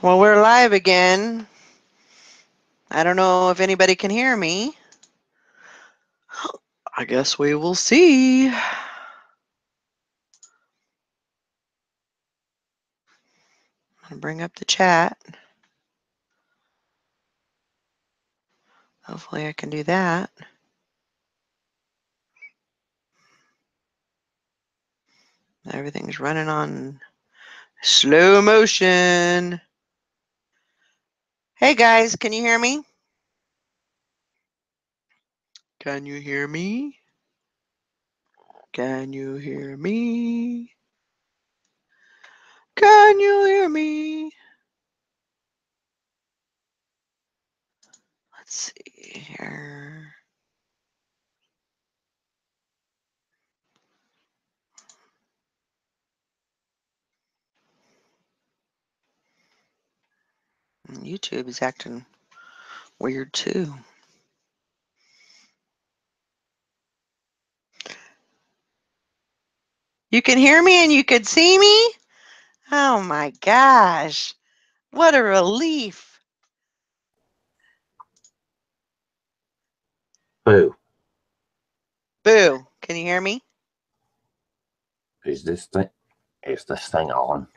Well, we're live again. I don't know if anybody can hear me. I guess we will see. I'm going to bring up the chat. Hopefully I can do that. Everything's running on slow motion. Hey guys, can you hear me? Can you hear me? Can you hear me? Can you hear me? Let's see here. YouTube is acting weird too. You can hear me and you can see me? Oh my gosh. What a relief. Boo. Boo. Can you hear me? Is this thing on?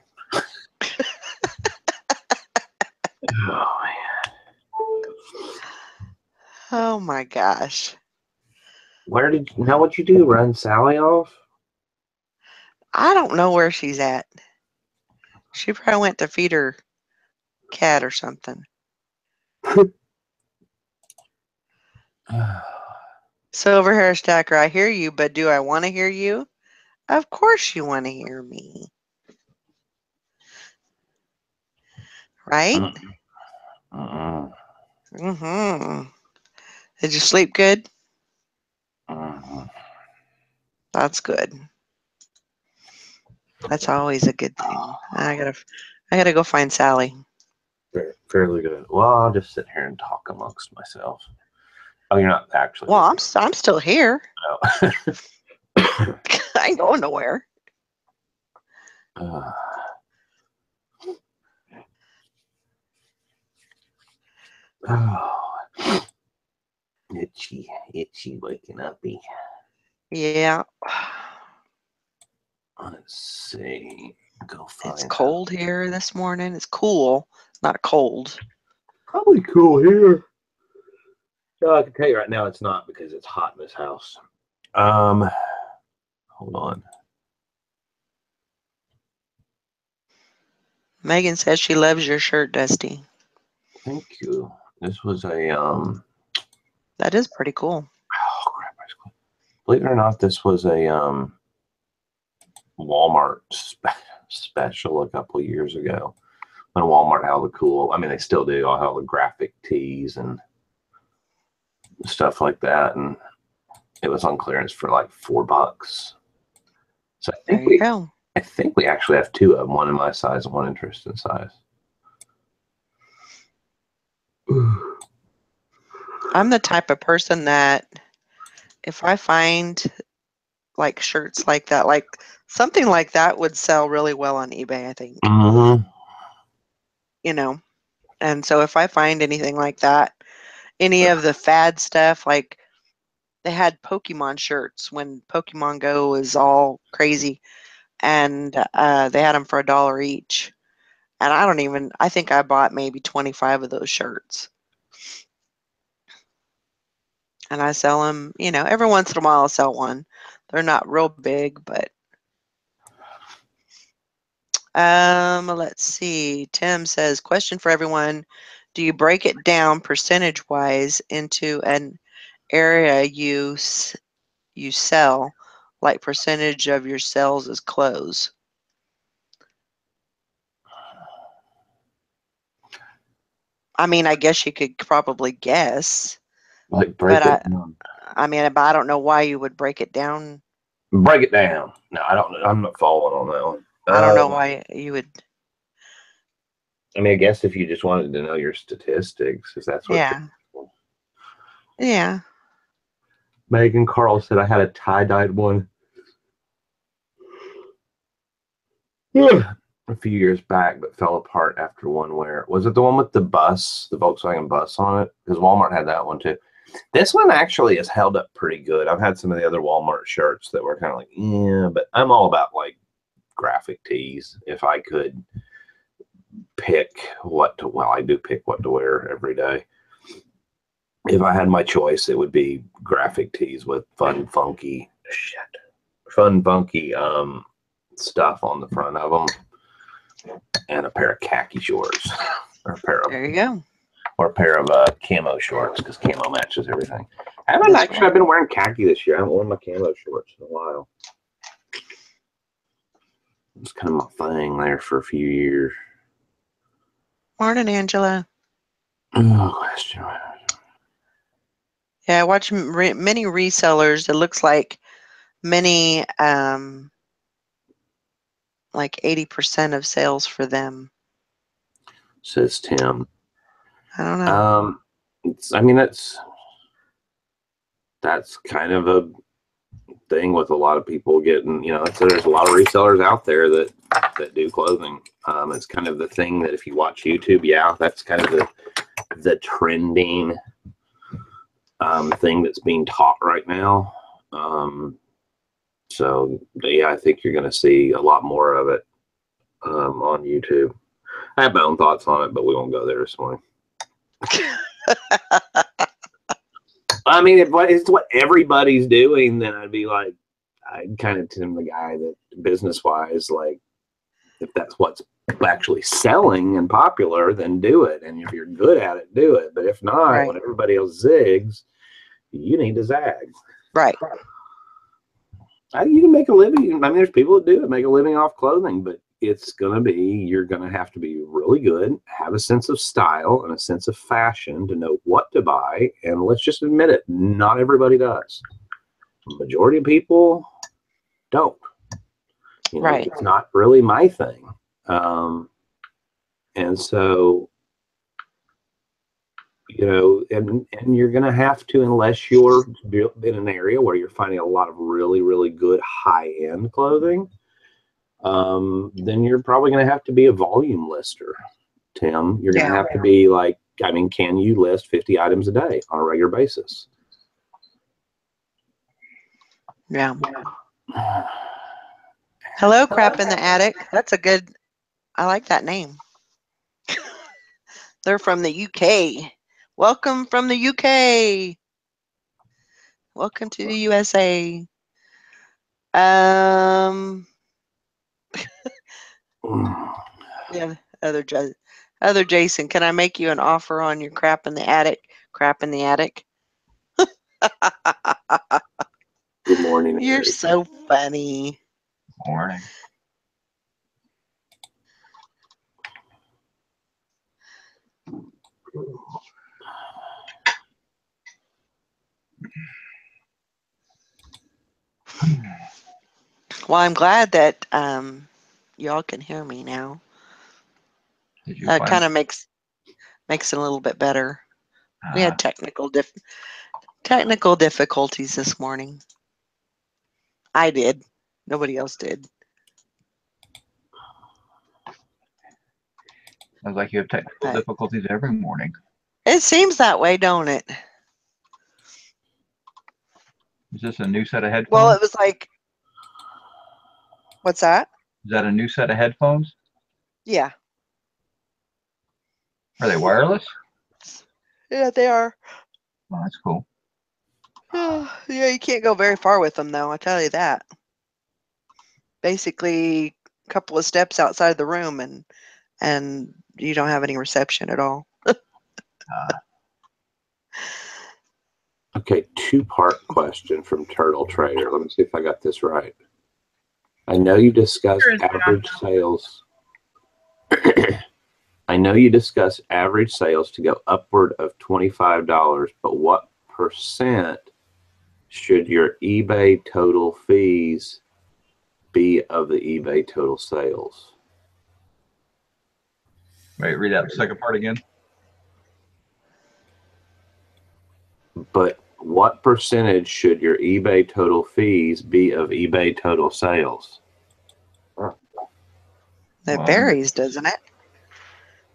Oh man. Oh my gosh. Now what you do? Run Sally off? I don't know where she's at. She probably went to feed her cat or something. Silver Hair Stacker, I hear you, but do I want to hear you? Of course you want to hear me. Right? Mm-hmm. Did you sleep good? That's good. That's always a good thing. I gotta go find Sally. Fairly good. Well, I'll just sit here and talk amongst myself. Oh, you're not actually. Well, I'm still here. No. I ain't going nowhere. Oh, itchy waking uppy. Yeah. Let's see. Go find. It's cold here this morning. It's cool, not cold. Probably cool here. No, I can tell you right now it's not because it's hot in this house. Hold on. Megan says she loves your shirt, Dusty. Thank you. This was a That is pretty cool. Oh crap! Believe it or not, this was a Walmart special a couple of years ago. When Walmart had all the cool, I mean, they still do all the graphic tees and stuff like that, and it was on clearance for like $4. So I think we actually have two of them, one in my size and one in Tristan's size. I'm the type of person that if I find like shirts like that, like something like that would sell really well on eBay, I think. Mm-hmm. You know, and so if I find anything like that, any of the fad stuff, like they had Pokemon shirts when Pokemon Go was all crazy, and they had them for $1 each. And I think I bought maybe 25 of those shirts. And I sell them, every once in a while I'll sell one. They're not real big, but let's see. Tim says, question for everyone. Do you break it down percentage-wise into an area you sell, like percentage of your sales is clothes? I mean, I guess you could probably guess. Like break it down. But I don't know why you would break it down. Break it down. No, I don't know. I'm not following on that one. I don't know why you would. I mean, I guess if you just wanted to know your statistics, if that's what. Yeah. Yeah. Megan Carl said I had a tie-dyed one. Yeah. a few years back, but fell apart after one wear. Was it the one with the bus, the Volkswagen bus on it? Because Walmart had that one too. This one actually has held up pretty good. I've had some of the other Walmart shirts that were kind of like, yeah, but I'm all about like graphic tees. If I could pick what to, well, I do pick what to wear every day. If I had my choice, it would be graphic tees with fun, funky stuff on the front of them, and a pair of khaki shorts, or There you go. a pair of camo shorts, because camo matches everything. I've been wearing khaki this year. I haven't worn my camo shorts in a while. It's kind of my thing there for a few years. Morning, Angela. Oh, question. Yeah, I watch many resellers. It looks like many, like 80% of sales for them. Says Tim. I don't know. That's kind of a thing with a lot of people getting, so there's a lot of resellers out there that do clothing. It's kind of the thing that if you watch YouTube, that's kind of the trending thing that's being taught right now. So yeah, I think you're going to see a lot more of it on YouTube. I have my own thoughts on it, but we won't go there this morning. I mean, if it's what everybody's doing, then I'd be like, I'd kind of tell the guy that business-wise, like, if that's what's actually selling and popular, then do it. And if you're good at it, do it. But if not, Right. when everybody else zigs, you need to zag. Right. You can make a living. I mean, there's people that do it, make a living off clothing, but you're going to have to be really good, have a sense of style and a sense of fashion to know what to buy. And let's just admit it, not everybody does. The majority of people don't. Right. It's not really my thing. And so, and you're going to have to, unless you're in an area where you're finding a lot of really, really good high-end clothing, then you're probably going to have to be a volume lister, Tim. You're going to have to be like, can you list 50 items a day on a regular basis? Yeah. Hello, Crap in the Attic. That's I like that name. They're from the UK. Welcome from the UK. Welcome to the USA. Yeah, other Jason, can I make you an offer on your Crap in the Attic? Crap in the Attic. Good morning. You're so funny. Morning. Well, I'm glad that y'all can hear me now. That kind of makes it a little bit better. We had technical difficulties this morning. I did. Nobody else did. Sounds like you have technical difficulties every morning. It seems that way, don't it? Is this a new set of headphones? Well, it was like, what's that? Is that a new set of headphones? Yeah. Are they wireless? Yeah, they are. Oh, that's cool. Yeah, you can't go very far with them, though. I'll tell you that. Basically, a couple of steps outside the room, and you don't have any reception at all. Okay, two-part question from Turtle Trader. Let me see if I got this right. I know you discussed average sales. I know you discuss average sales to go upward of $25, but what percent should your eBay total fees be of the eBay total sales? Wait, read that second part again. But what percentage should your eBay total fees be of eBay total sales? It varies, doesn't it?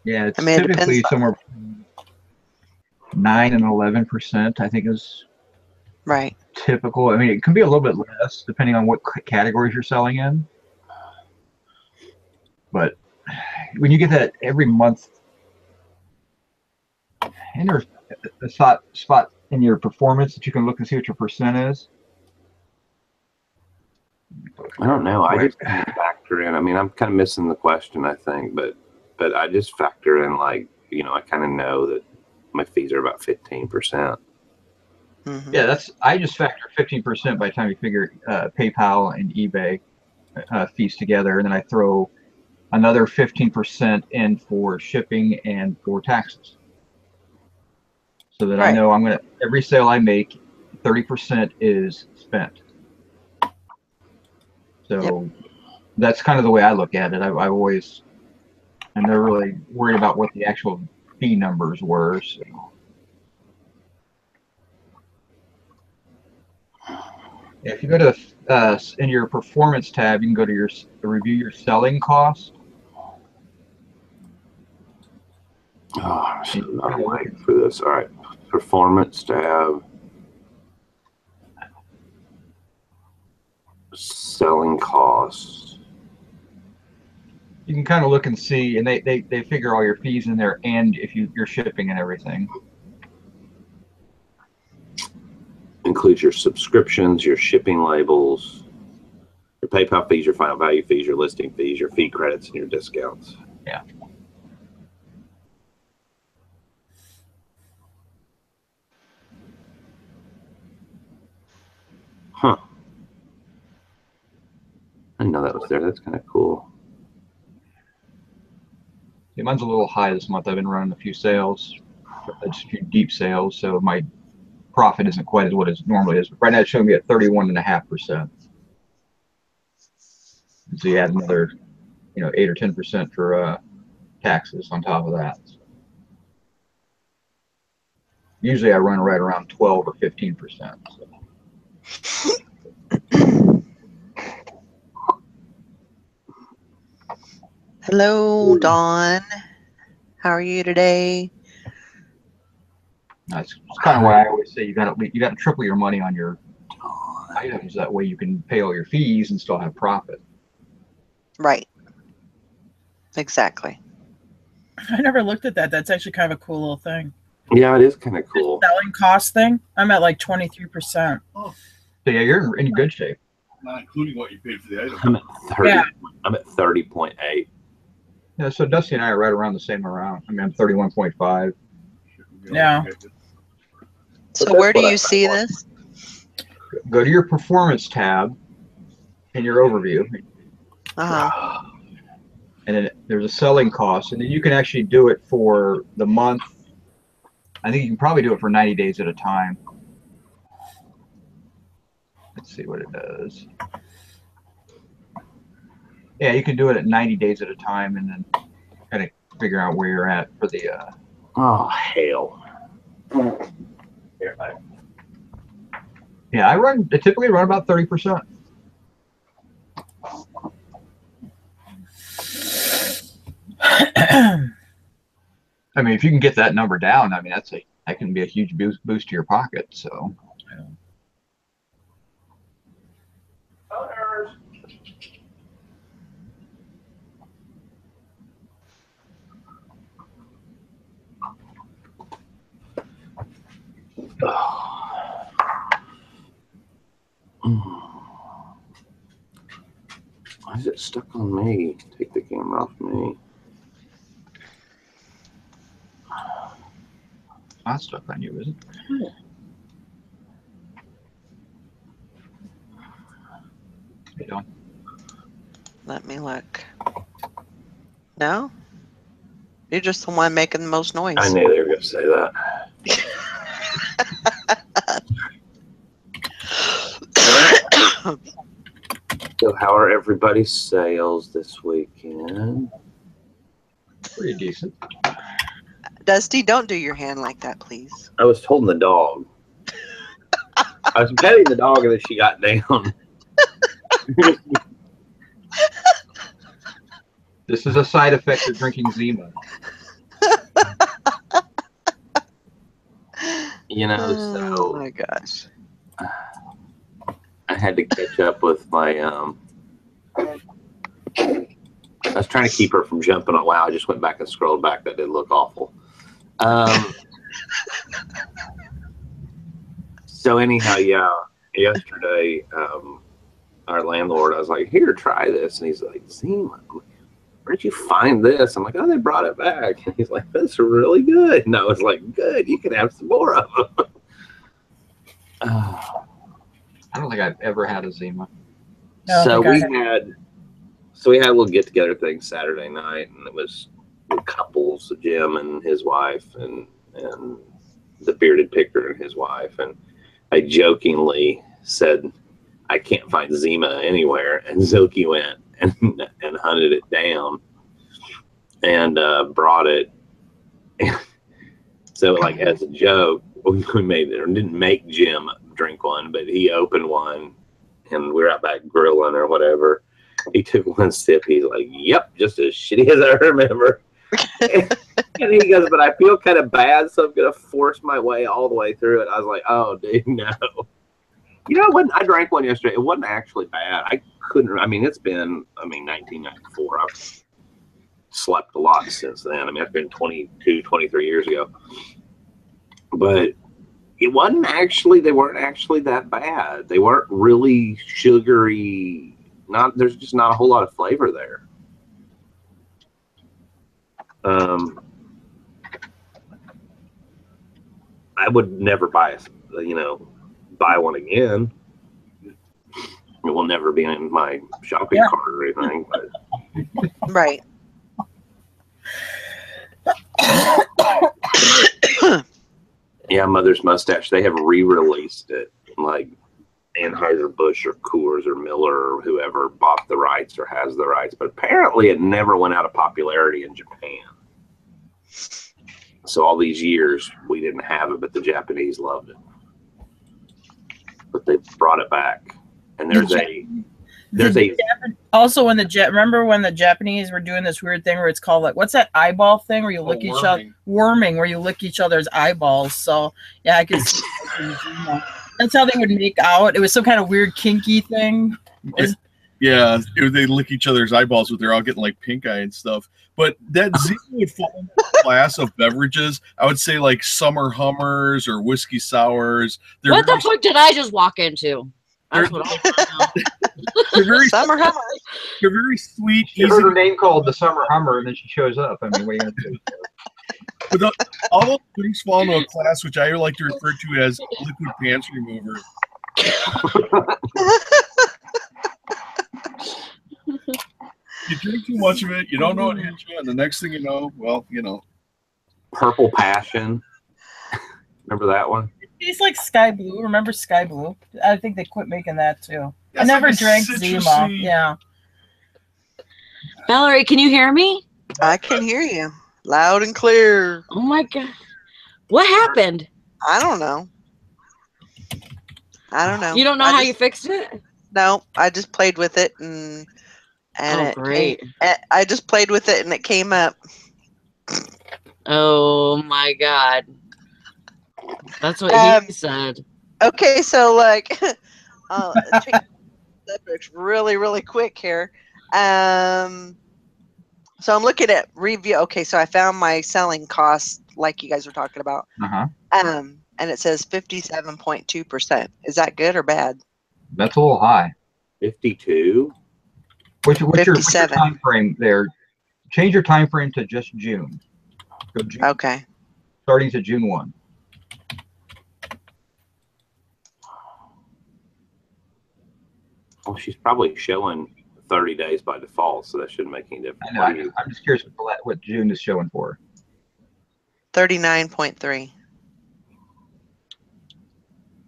Yeah, it's I mean, it typically depends. somewhere between 9 and 11%. I think is Right. typical. I mean, it can be a little bit less depending on what categories you're selling in. But when you get that every month, and there's a spot in your performance that you can look and see what your percent is. I don't know. I Quick. just factor in. I mean, I'm kind of missing the question, I think, but I just factor in, like, you know, I kind of know that my fees are about 15%. Mm-hmm. Yeah, I just factor 15% by the time you figure PayPal and eBay fees together, and then I throw another 15% in for shipping and for taxes. So that I Right. know every sale I make, 30% is spent. So that's kind of the way I look at it. I'm never really worried about what the actual fee numbers were. So. Yeah, if you go to in your performance tab, you can go to review your selling cost. Oh, I'm so not awake for this. All right, performance tab, selling costs. You can kind of look and see, and they figure all your fees in there, and if you're shipping and everything. Includes your subscriptions, your shipping labels, your PayPal fees, your final value fees, your listing fees, your fee credits, and your discounts. Yeah. Huh. I didn't know that was there. That's kind of cool. Yeah, mine's a little high this month. I've been running a few sales, just a few deep sales, so my profit isn't quite as what it normally is. But right now it's showing me at 31.5%. So you add another, 8 or 10% for taxes on top of that. Usually I run right around 12 or 15%. So. Hello, Dawn. How are you today? That's kind of why I always say you got to triple your money on your items. That way you can pay all your fees and still have profit. Right. Exactly. I never looked at that. That's actually kind of a cool little thing. Yeah, it is kind of cool. The selling cost thing, I'm at like 23%. So yeah, you're in good shape. Not including what you paid for the item. I'm at 30. Yeah. I'm at 30.8. Yeah, so Dusty and I are right around the same amount. I mean, I'm 31.5. Yeah. So where do you see this? Go to your performance tab in your overview. Uh-huh. And then there's a selling cost, and then you can actually do it for the month. I think you can probably do it for 90 days at a time. Let's see what it does. Yeah, you can do it at 90 days at a time, and then kind of figure out where you're at for the. Oh, hell. Yeah, I typically run about 30%. I mean, if you can get that number down, I mean, that can be a huge boost to your pocket. So. Why is it stuck on me? Take the camera off me. Not stuck on you, is it? How you doing? Let me look. No? You're just the one making the most noise. I knew they were going to say that. So how are everybody's sales this weekend? Pretty decent. Dusty, don't do your hand like that, please. I was holding the dog. I was petting the dog and then she got down. This is a side effect of drinking Zima. You know, Oh so my gosh. I had to catch up with my. I was trying to keep her from jumping. Oh, wow, I just went back and scrolled back. That did look awful. So anyhow, yeah, yesterday, our landlord, I was like, here, try this. And he's like, Zima, where'd you find this? I'm like, oh, they brought it back. And he's like, that's really good. And I was like, good, you can have some more of them. I don't think I've ever had a Zima. So we had a little get together thing Saturday night, and it was the couples, Jim and his wife, and the bearded picker and his wife. And I jokingly said, I can't find Zima anywhere. And Zilke went and hunted it down and brought it. So, like, as a joke, we made it, or didn't make Jim drink one, but he opened one, and we were out back grilling or whatever. He took one sip. He's like, yep, just as shitty as I remember. And he goes, but I feel kind of bad, so I'm going to force my way all the way through it. I was like, oh, dude, no. You know, I drank one yesterday. It wasn't actually bad. I couldn't, it's been, 1994. I've slept a lot since then. It's been 22, 23 years ago. But it wasn't actually, they weren't actually that bad. They weren't really sugary. There's just not a whole lot of flavor there. I would never buy one again. It will never be in my shopping cart or anything. But. Right. Yeah, Mother's Mustache. They have re-released it, like Anheuser-Busch or Coors or Miller or whoever bought the rights or has the rights. But apparently, it never went out of popularity in Japan. So all these years, we didn't have it, but the Japanese loved it. But they brought it back, and also when remember when the Japanese were doing this weird thing where it's called, like, what's that eyeball thing where you lick each other, worming, where you lick each other's eyeballs. So yeah, I could see that's how they would make out. It was some kind of weird kinky thing. Yeah, they lick each other's eyeballs, but they're all getting like pink eye and stuff. But that Zima would fall in the class of beverages. I would say like summer hummers or whiskey sours. What the fuck did I just walk into? That's what they're very Summer Hummer. They're very sweet. She heard her name called the Summer Hummer, and then she shows up. What are you gonna do? But all those things fall into a class which I like to refer to as liquid pants remover. You drink too much of it, you don't know what hits you, and the next thing you know, Purple Passion. Remember that one? It's like Sky Blue. Remember Sky Blue? I think they quit making that too. That's I never like drank citrusy. Zima. Yeah. Valerie, can you hear me? I can hear you loud and clear. Oh my god. What happened? I don't know. You don't know how you fixed it? No, I just played with it and great. I just played with it and it came up. Oh my god. That's what he said. Okay, so like change subjects really, really quick here. So I'm looking at review. Okay, so I found my selling cost, like you guys were talking about. And it says 57.2%. Is that good or bad? That's a little high. 52. What's your time frame there? Change your time frame to just June. Go June. Okay. Starting to June 1. Well, she's probably showing 30 days by default, so that shouldn't make any difference. I know. I'm just curious what June is showing for. 39.3.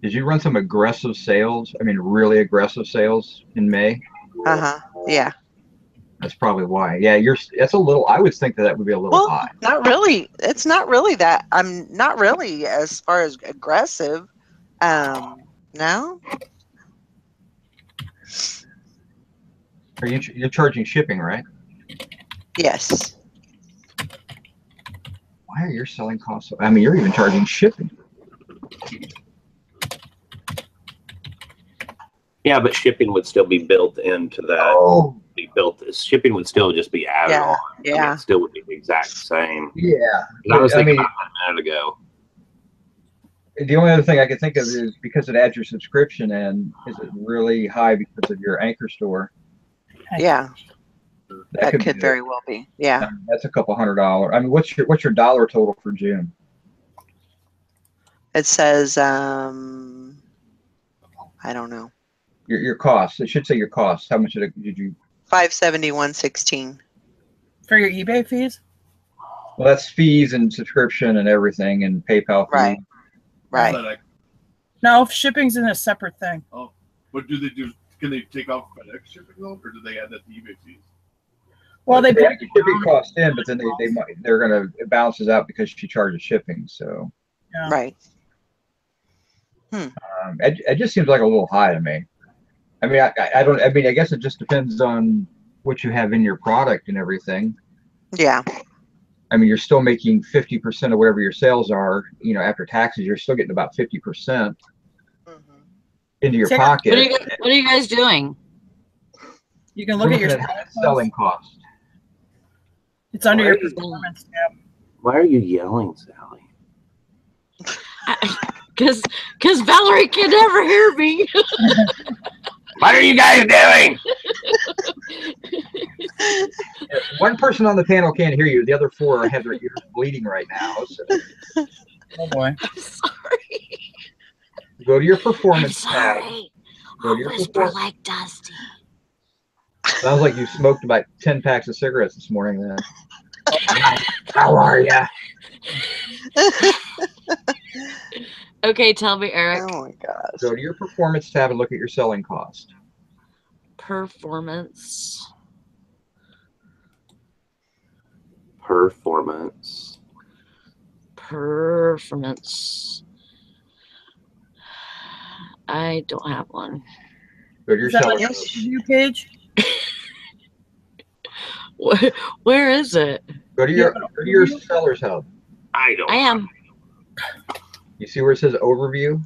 Did you run some aggressive sales? Really aggressive sales in May? Yeah. That's probably why. Yeah, that's a little. I would think that would be a little high. Not really. It's not really that. I'm not really as far as aggressive. No. You're charging shipping, right? Yes. Why are your selling costs? I mean, you're even charging shipping. Yeah, but shipping would still be built into that. Oh, Shipping would still just be added Yeah. on. I mean, Yeah. it still would be the exact same. yeah. I was But, I thinking mean, about that a minute ago. the only other thing I could think of is because it adds your subscription in, is it really high because of your anchor store? Yeah. That could could be very well be. Yeah. that's a couple $100. I mean, what's your dollar total for June? It says, I don't know. Your costs. It should say your costs. How much did you? 571.16. For your eBay fees? Well, that's fees and subscription and everything and PayPal fees. Right. Right. But No, shipping's in a separate thing. what do they do? Can they take off FedEx shipping though, or do they add that to eBay fees? Well, they They put have the shipping cost in, but then they're gonna, it balances out because she charges shipping. So yeah. Right. it just seems like a little high to me. I mean, I don't. I mean, I guess it just depends on what you have in your product and everything. Yeah. I mean, you're still making 50% of whatever your sales are. You know, after taxes, you're still getting about 50% into your Sarah, pocket. What are you guys doing? You can We're look at your looking at selling cost. It's under Why your are you- performance tab. Why are you yelling, Sally? Because Valerie can never hear me. What are you guys doing? One person on the panel can't hear you. The other four have their ears bleeding right now. So Oh boy. I'm sorry. go to your I'm performance tab. sorry. Go I'll to your whisper performance. like Dusty. Sounds like you smoked about 10 packs of cigarettes this morning. Then. How are ya? Okay, tell me, Eric. Oh my gosh. Go to your performance tab and look at your selling cost. Performance. Performance. I don't have one. Go to your Is that on selling your cost. review page? Where is it? Go to your seller's hub. I don't. I am. You see where it says overview?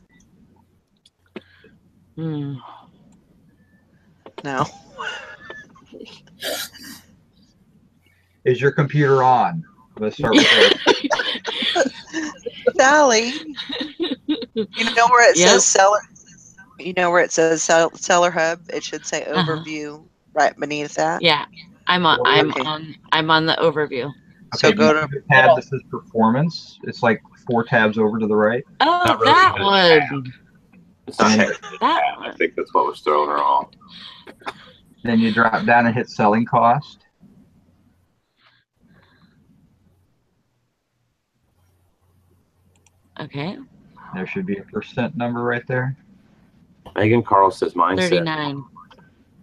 Hmm. No. Is your computer on? Let's start with that. Sally, you know where it Yep. says seller? You know where it says seller hub? It should say Uh-huh. overview right beneath that. Yeah, I'm on. Okay. I'm on the overview. So Okay, go to the tab that says performance. It's like 4 tabs over to the right. Oh, Not really that good one. It's not And technically That tab. I one. think that's what was throwing her off. then you drop down and hit selling cost. Okay. There should be a percent number right there. Megan Carl says mine said 39.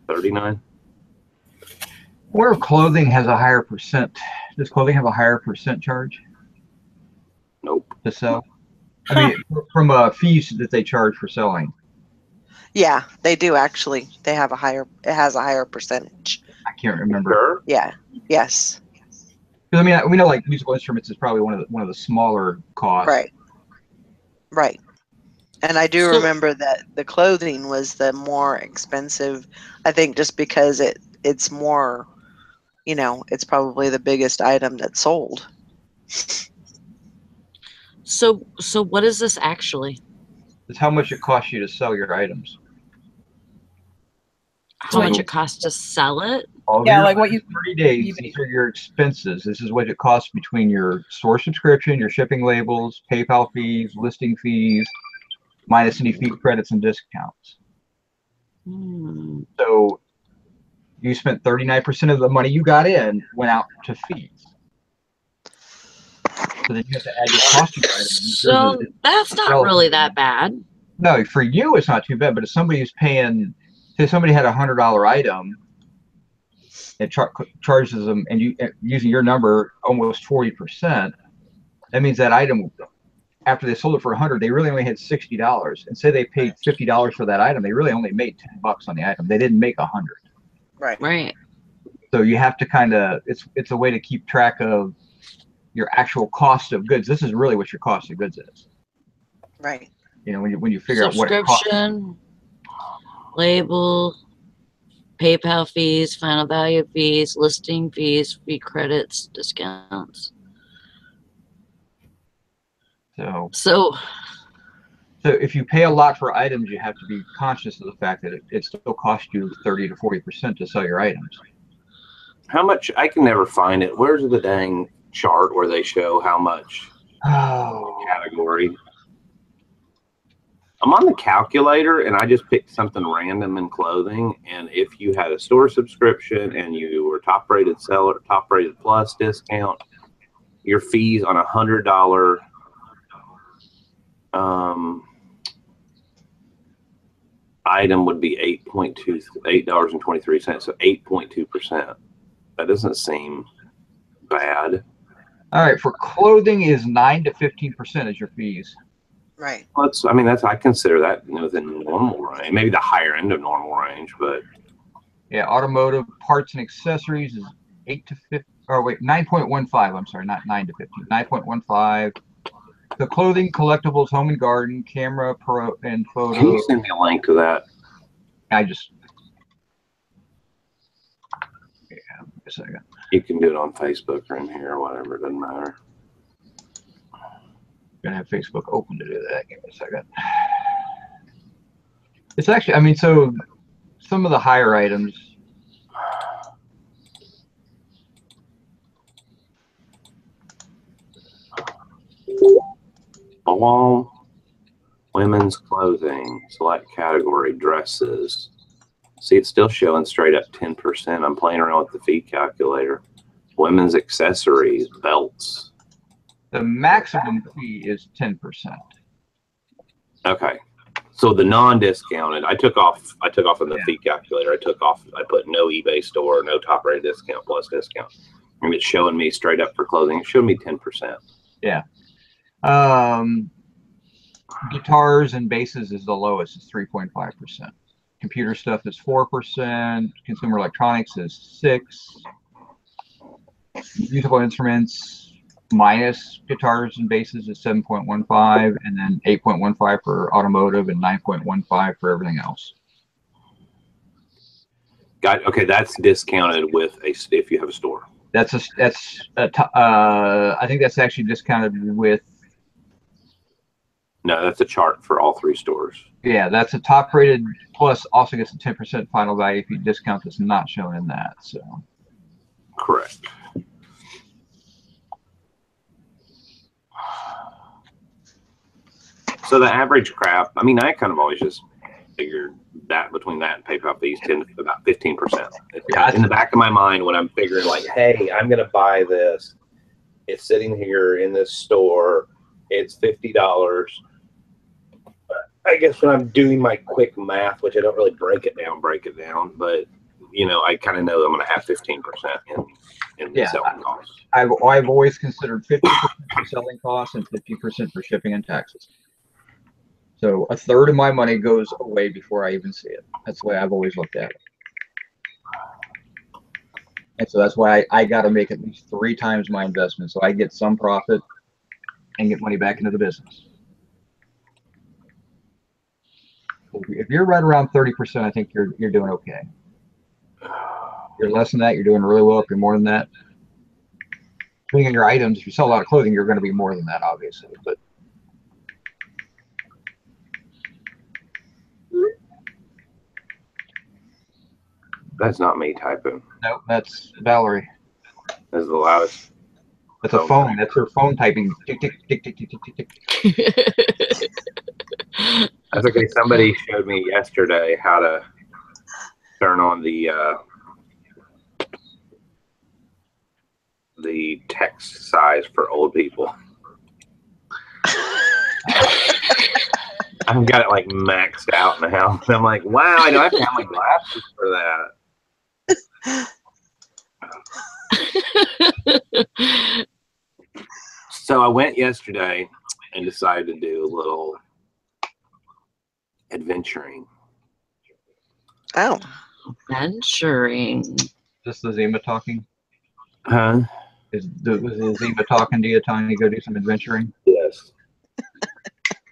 39. Where clothing has a higher percent. Does clothing have a higher percent charge Nope. to sell? I mean, from fees that they charge for selling. Yeah, they do actually. They have it has a higher percentage. I can't remember. Sure. Yeah. Yes. Because I mean, we know like musical instruments is probably one of the smaller costs. Right. Right. And I do So- remember that the clothing was the more expensive. I think just because it's more, it's probably the biggest item that's sold. So what is this actually? It's how much it costs you to sell your items. How much it costs to sell it? All of Yeah, your like what you 30 days. These are your expenses. This is what it costs between your store subscription, your shipping labels, PayPal fees, listing fees, minus any fee credits and discounts. Hmm. So you spent 39% of the money you got in went out to fees. So then you have to add your costing items. So that's not really that bad. No, for you it's not too bad, but if somebody's paying, say somebody had $100 item, it charges them, and you using your number almost 40%. That means that item, after they sold it for $100, they really only had $60. And say they paid $50 for that item, they really only made $10 on the item. They didn't make $100. Right. Right. So you have to kind of, it's a way to keep track of your actual cost of goods. This is really what your cost of goods is. Right. You know, when you figure out what it costs. Subscription, label, PayPal fees, final value fees, listing fees, fee credits, discounts. So if you pay a lot for items, you have to be conscious of the fact that it still costs you 30 to 40% to sell your items. How much? I can never find it. Where's the dang chart where they show how much category? I'm on the calculator and I just picked something random in clothing. And if you had a store subscription and you were top rated seller, top rated plus discount, your fees on $100 item would be $8.23, so 8.2%. That doesn't seem bad. All right, for clothing is 9 to 15% is your fees. Right. Well, I consider that within normal range, maybe the higher end of normal range, but yeah, automotive parts and accessories is 8 to 15. Or wait, 9.15. I'm sorry, not 9 to 15. 9.15. The clothing, collectibles, home and garden, camera, pro, and photo. Can you send me a link to that? Yeah, a second. You can do it on Facebook or in here or whatever. It doesn't matter. Gonna have Facebook open to do that. Give me a second. It's actually, I mean, so some of the higher items. All women's clothing, select category, dresses. See, it's still showing straight up 10%. I'm playing around with the fee calculator. Women's accessories, belts. The maximum fee is 10%. Okay. So the non-discounted, I took off in the fee calculator. I put no eBay store, no top rated discount plus discount. And it's showing me straight up for clothing. It showed me 10%. Yeah. Guitars and basses is the lowest. It's 3.5%. Computer stuff is 4%. Consumer electronics is 6%. Musical instruments minus guitars and basses is 7.15, and then 8.15 for automotive and 9.15 for everything else. Okay, that's discounted with if you have a store. I think that's actually discounted with. No, that's a chart for all three stores. Yeah, that's a top rated plus also gets a 10% final value if you discount that's not shown in that. So correct. So the average crap, I mean, I kind of always just figured that between that and PayPal fees tend to be about 15%. Yeah, in the back of my mind when I'm figuring like, hey, I'm going to buy this. It's sitting here in this store. It's $50. I guess when I'm doing my quick math, which I don't really break it down, but I kind of know I'm going to have 15% in selling costs. I've always considered 50% for selling costs and 50% for shipping and taxes. So a third of my money goes away before I even see it. That's the way I've always looked at it. And so that's why I got to make at least 3 times my investment so I get some profit and get money back into the business. If you're right around 30%, I think you're doing okay. If you're less than that, you're doing really well. If you're more than that, depending on your items, if you sell a lot of clothing, you're going to be more than that, obviously. But that's not me typing. No, that's Valerie. That's the loudest. That's a phone. That's her phone typing. Tick, tick, tick, tick, tick, tick, tick. That's okay. Somebody showed me yesterday how to turn on the text size for old people. I've got it like maxed out now. And I'm like, wow, I don't have to have my glasses for that. So I went yesterday and decided to do a little adventuring. Oh. Adventuring. this the Zima talking? Huh? Was the Zima talking to you, telling you to go do some adventuring? Yes.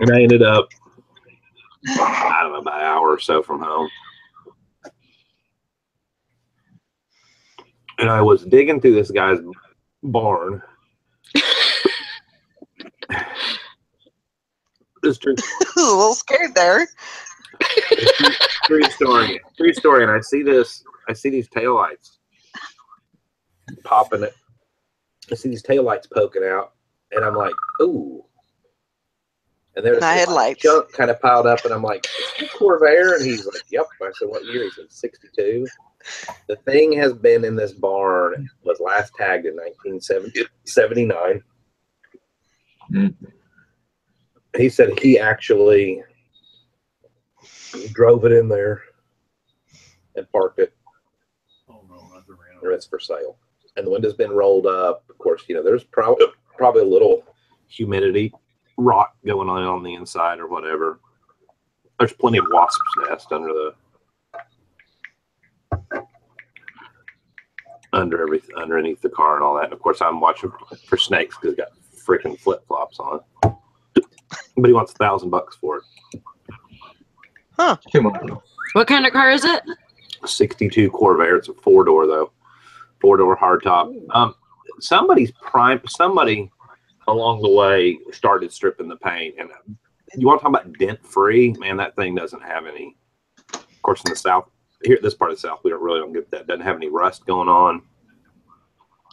And I ended up, I don't know, about an hour or so from home. And I was digging through this guy's barn. This true, A little scared there. true story. And I see these taillights popping it. I see these taillights poking out, and I'm like, ooh. And there's My this headlights. junk kind of piled up, and I'm like, is that Corvair? And he's like, yep. I said, what year? He said, 62. The thing has been in this barn, was last tagged in 1979. Mm. He said he actually drove it in there and parked it. Oh no, not the Reno. And it's for sale. And the window's been rolled up. Of course, you know, there's probably a little humidity rot going on the inside or whatever. There's plenty of wasps' nest underneath the car and all that. And of course, I'm watching for snakes because it's got freaking flip flops on. But he wants $1,000 for it. Huh? Too much. What kind of car is it? 62 Corvair. It's a 4-door though. 4-door hardtop. Somebody along the way started stripping the paint, and you want to talk about dent free? Man, that thing doesn't have any. Of course, in the South, here this part of the South, we don't get that. Doesn't have any rust going on.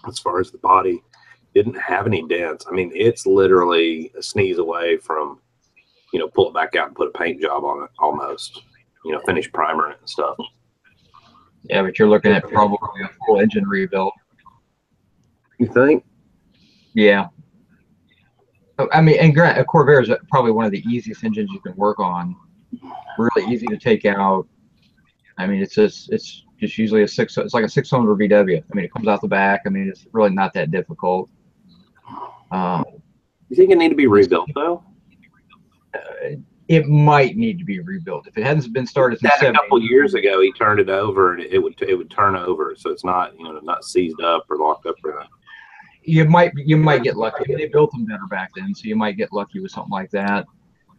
As far as the body, didn't have any dents. I mean, it's literally a sneeze away from, you know, pull it back out and put a paint job on it almost. You know, finish primer it and stuff. Yeah, but you're looking at probably a full engine rebuild. You think? Yeah. I mean, and a Corvair is probably one of the easiest engines you can work on. Really easy to take out. I mean, it's just usually it's like a 6-cylinder VW. I mean, it comes out the back. I mean, it's really not that difficult. You think it need to be rebuilt though? It might need to be rebuilt if it hasn't been started since a couple years ago. He turned it over, and it would turn over, so it's not, you know, not seized up or locked up or that. You might get lucky. They built them better back then, so you might get lucky with something like that.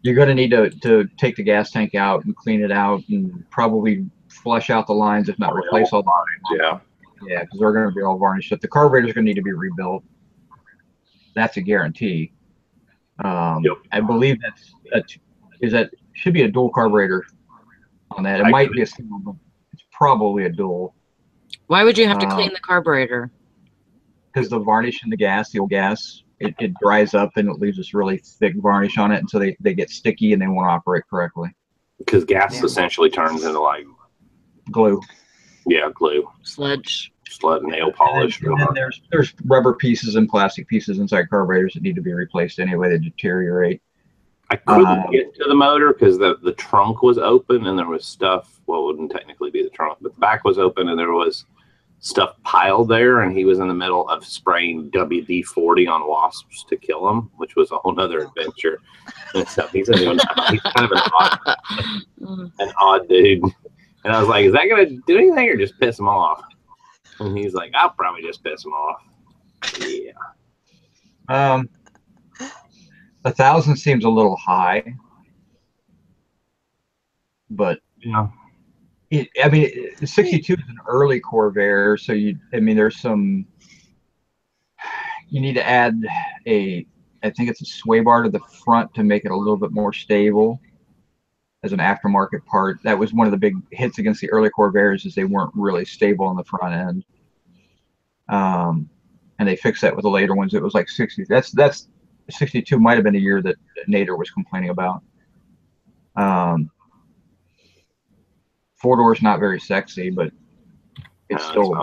You're going to need to take the gas tank out and clean it out, and probably flush out the lines, if not replace all the lines. Yeah, because they're going to be all varnished up. The carburetor's going to need to be rebuilt. That's a guarantee. I believe that should be a dual carburetor on that. It might be a single, but it's probably a dual. Why would you have to clean the carburetor? Because the varnish in the gas, the old gas, it dries up and it leaves this really thick varnish on it, and so they get sticky and they won't operate correctly. Because gas essentially turns into like glue. Yeah, glue. Sludge, nail polish. And then there's rubber pieces and plastic pieces inside carburetors that need to be replaced anyway. They deteriorate. I couldn't get to the motor because the trunk was open and there was stuff. Well, it wouldn't technically be the trunk, but the back was open and there was stuff piled there, and he was in the middle of spraying WD-40 on wasps to kill them, which was a whole nother adventure. And so he's kind of an odd dude. And I was like, is that going to do anything or just piss him off? And he's like, I'll probably just piss him off. Yeah. 1,000 seems a little high, but yeah. I mean, 62 is an early Corvair, so there's some. You need to add I think it's a sway bar to the front to make it a little bit more stable as an aftermarket part. That was one of the big hits against the early Corvairs, is they weren't really stable on the front end. And they fixed that with the later ones. It was like 60. That's 62 might have been a year that Nader was complaining about. 4-door is not very sexy, but it's still,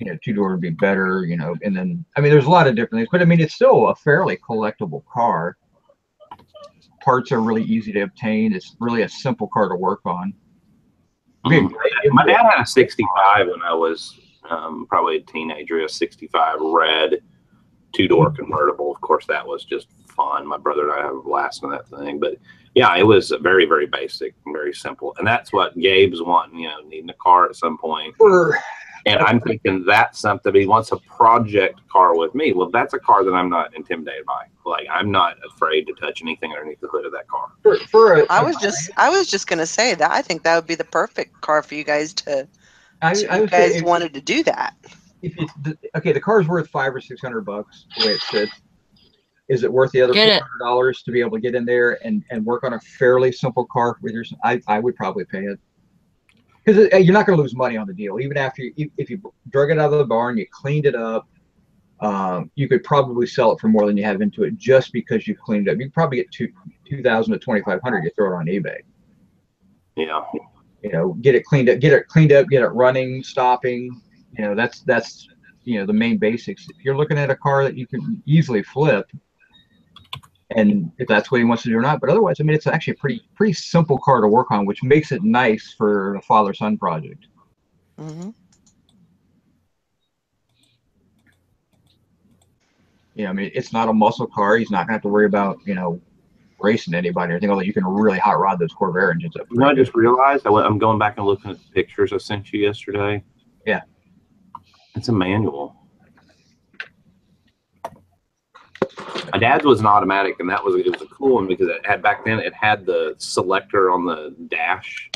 2-door would be better, and then, I mean, there's a lot of different things, but I mean, it's still a fairly collectible car. Parts are really easy to obtain. It's really a simple car to work on. My dad had a 65 when I was probably a teenager, a 65 red 2-door convertible. Of course, that was just fun. My brother and I had a blast on that thing, but yeah, it was very, very basic and very simple. And that's what Gabe's wanting, needing a car at some point. And I'm thinking that's something. He wants a project car with me. Well, that's a car that I'm not intimidated by. Like, I'm not afraid to touch anything underneath the hood of that car. I was just gonna say that I think that would be the perfect car for you guys to. You guys wanted to do that. If it's okay, the car's worth $500 or $600 the way it sits. Is it worth the other $400 to be able to get in there and work on a fairly simple car with your? I would probably pay it. Because you're not going to lose money on the deal. Even after if you drug it out of the barn, you cleaned it up, you could probably sell it for more than you have into it just because you cleaned it up. You could probably get $2,000 to $2,500. You throw it on eBay. Yeah. You know, get it cleaned up, get it running, stopping. You know, that's the main basics. If you're looking at a car that you can easily flip, and if that's what he wants to do or not, but otherwise, I mean, it's actually a pretty simple car to work on, which makes it nice for a father-son project. Mm-hmm. You know, I mean, it's not a muscle car. He's not gonna have to worry about, you know, racing anybody or anything. Although you can really hot rod those Corvair engines up. I just realized I'm going back and looking at the pictures I sent you yesterday. Yeah, it's a manual. My dad's was an automatic, and it was a cool one because it had back then. It had the selector on the dash.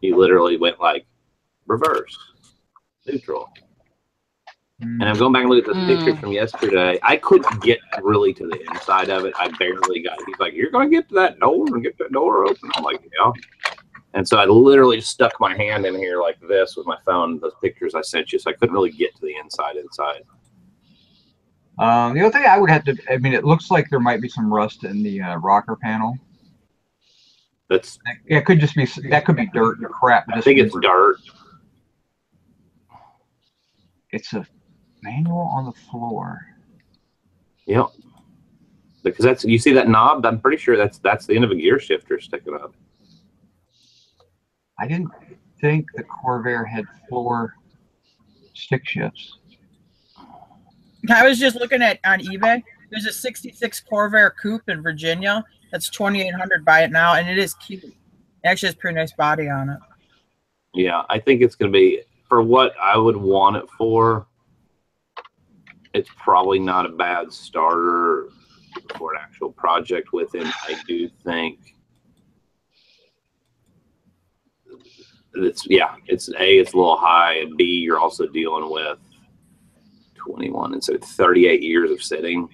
You literally went like reverse, neutral. And I'm going back and looking at the pictures from yesterday. I couldn't get really to the inside of it. I barely got. He's like, "You're going to get to that door and get that door open." I'm like, "Yeah." And so I literally stuck my hand in here like this with my phone. Those pictures I sent you, so I couldn't really get to the inside. The other thing I would have to, I mean, it looks like there might be some rust in the rocker panel. It could just be, that could be dirt or crap. I think it's dirt. It's a manual on the floor. Yep. Because you see that knob? I'm pretty sure that's the end of a gear shifter sticking up. I didn't think the Corvair had floor stick shifts. I was just looking at on eBay. There's a '66 Corvair coupe in Virginia. That's $2,800. Buy it now, and it is cute. It actually has a pretty nice body on it. Yeah, I think it's going to be for what I would want it for. It's probably not a bad starter for an actual project with him. I do think it's a little high, and B, you're also dealing with 21 and so 38 years of sitting,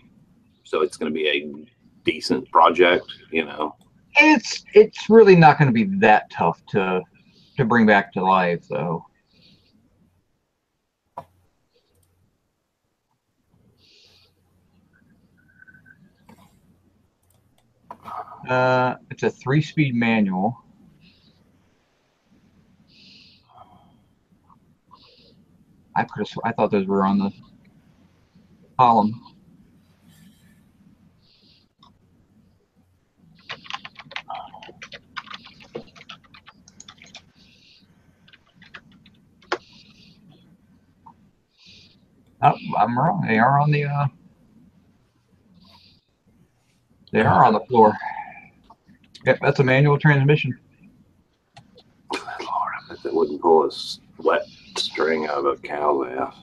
so it's going to be a decent project, you know. It's really not going to be that tough to bring back to life, though. It's a 3-speed manual. I thought those were on the column. Oh, I'm wrong. They are on the floor. Yep, that's a manual transmission. Lord, I bet that wouldn't pull a wet string out of a cow's ass.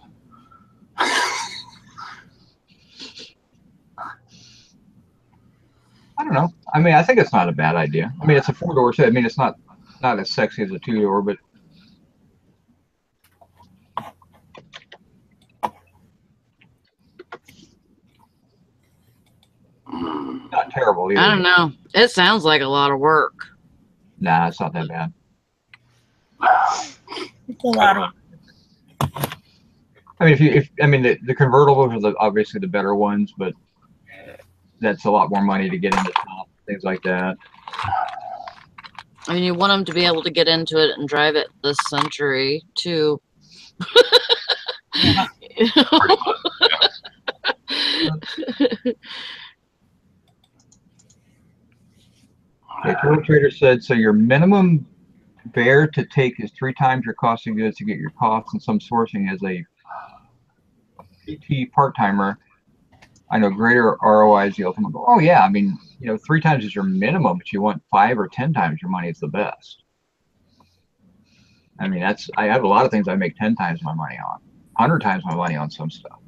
I don't know. I mean, I think it's not a bad idea. I mean, it's a 4-door set. I mean, it's not as sexy as a 2-door, but not terrible either. I don't know. It sounds like a lot of work. Nah, it's not that bad. It's a lot of. I mean, the convertibles are obviously the better ones, but that's a lot more money to get into top, things like that. I mean, you want them to be able to get into it and drive it this century too. The Tool Trader said, so your minimum bear to take is 3 times your cost of goods to get your costs and some sourcing. As a PT part-timer, I know greater ROI is the ultimate goal. Oh yeah, I mean, you know, 3 times is your minimum, but you want 5 or 10 times your money is the best. I mean, I have a lot of things I make 10 times my money on, 100 times my money on some stuff.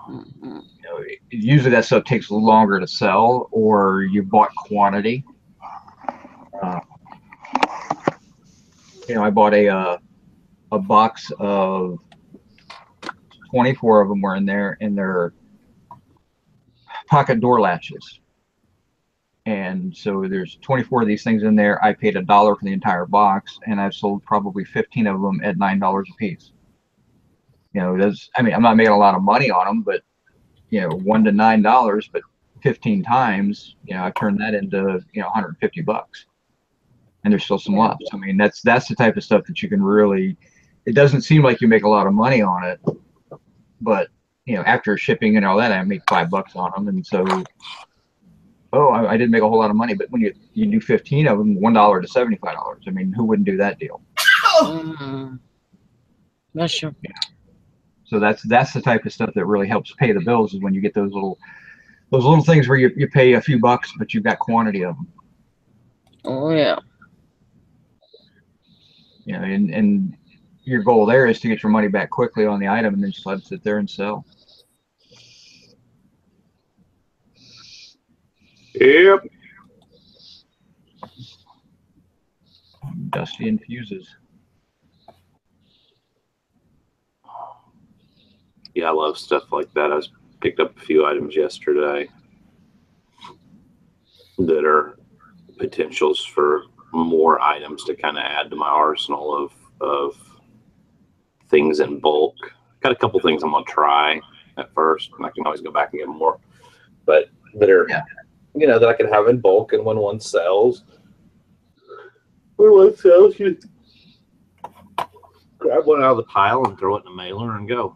Mm-hmm. You know, usually that stuff takes longer to sell, or you bought quantity. You know, I bought a box of 24 of them were in there, and they're pocket door latches. And so there's 24 of these things in there. I paid $1 for the entire box, and I've sold probably 15 of them at $9 a piece. You know, that's, I mean, I'm not making a lot of money on them, but you know, $1 to $9, but 15 times, you know, I turned that into, you know, $150, and there's still some left. I mean, that's the type of stuff that you can really. It doesn't seem like you make a lot of money on it, but you know, after shipping and all that, I make $5 on them, and so. Oh, I didn't make a whole lot of money, but when you do 15 of them, $1 to $75. I mean, who wouldn't do that deal? Mm-hmm. That's true. Yeah. So that's the type of stuff that really helps pay the bills, is when you get those little things where you pay a few bucks, but you've got quantity of them. Oh yeah. You know, and your goal there is to get your money back quickly on the item, and then just let it sit there and sell. Yep. Dusty infuses. Yeah, I love stuff like that. I picked up a few items yesterday that are potentials for more items to kind of add to my arsenal of things in bulk. Got a couple things I'm gonna try at first, and I can always go back and get more. But that are, you know, that I can have in bulk, and when one sells, you grab one out of the pile and throw it in the mailer and go.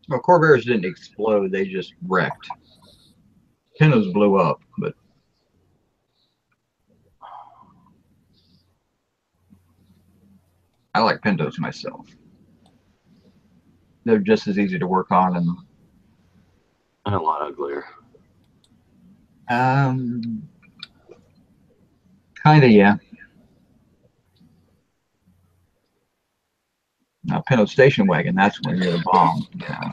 Well, Corvairs didn't explode; they just wrecked. Pintos blew up, but I like Pintos myself. They're just as easy to work on, and a lot uglier. Kind of, yeah. Now, Pinto station wagon, that's when you're the bomb. Yeah.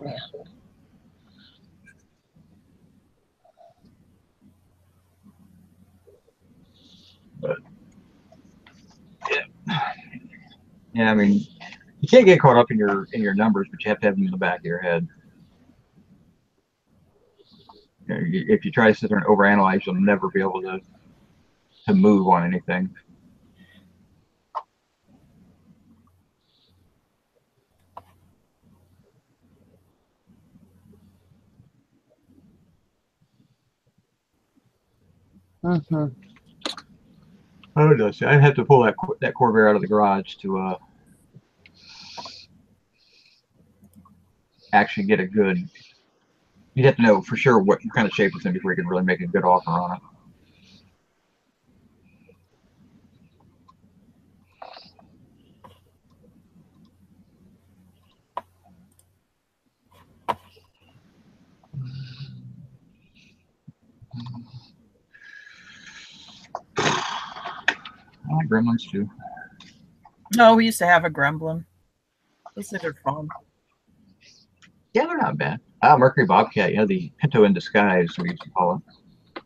But yeah, I mean, you can't get caught up in your numbers, but you have to have them in the back of your head. You know, if you try to sit there and overanalyze, you'll never be able to move on anything. Mm-hmm. I don't know. See, I'd have to pull that Corvair out of the garage to actually get a good. You'd have to know for sure what kind of shape it's in before you could really make a good offer on it. I like Gremlins too. No, we used to have a Gremlin. Those things are fun. Yeah, they're not bad. Mercury Bobcat, yeah, the Pinto in disguise, we used to call it.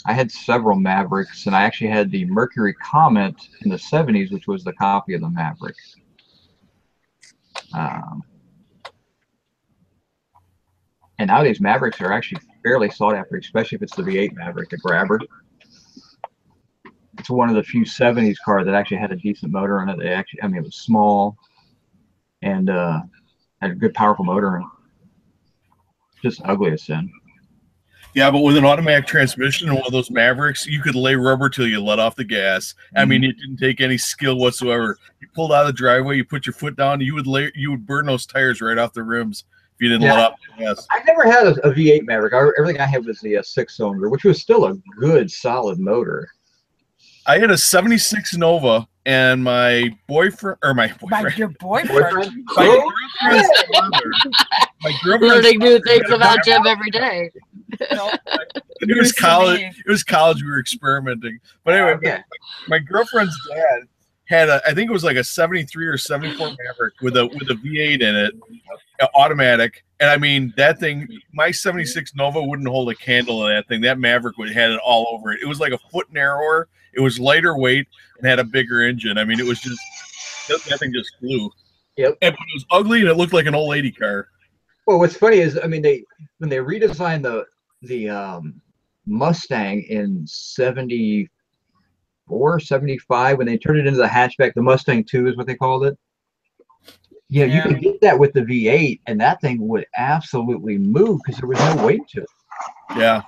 I had several Mavericks, and I actually had the Mercury Comet in the 70s, which was the copy of the Maverick. And nowadays, Mavericks are actually fairly sought after, especially if it's the V8 Maverick, the grabber. It's one of the few 70s cars that actually had a decent motor in it. They actually, I mean, it was small and had a good, powerful motor in it. Just ugly as sin. Yeah, but with an automatic transmission and one of those Mavericks, you could lay rubber till you let off the gas. I mean, it didn't take any skill whatsoever. You pulled out of the driveway, you put your foot down, you would burn those tires right off the rims if you didn't let off the gas. I never had a V8 Maverick. Everything I had was the 6-cylinder, which was still a good, solid motor. I had a 76 Nova, and my boyfriend, or my boyfriend. Your boyfriend? My girlfriend's father. My girlfriend's Learning new things about Jim every day. No, It was college. It was college. We were experimenting. But anyway, Yeah. my girlfriend's dad had I think it was like a 73 or 74 Maverick with a V8 in it, automatic. And I mean, that thing, my 76 Nova wouldn't hold a candle to that thing. That Maverick would had it all over it. It was like a foot narrower. It was lighter weight and had a bigger engine. I mean, it was just that thing just flew. Yep. And it was ugly and it looked like an old lady car. Well, what's funny is, I mean, when they redesigned the Mustang in 74, 75, when they turned it into the hatchback, the Mustang 2 is what they called it. Yeah, you could get that with the V8, and that thing would absolutely move because there was no weight to it. Yeah.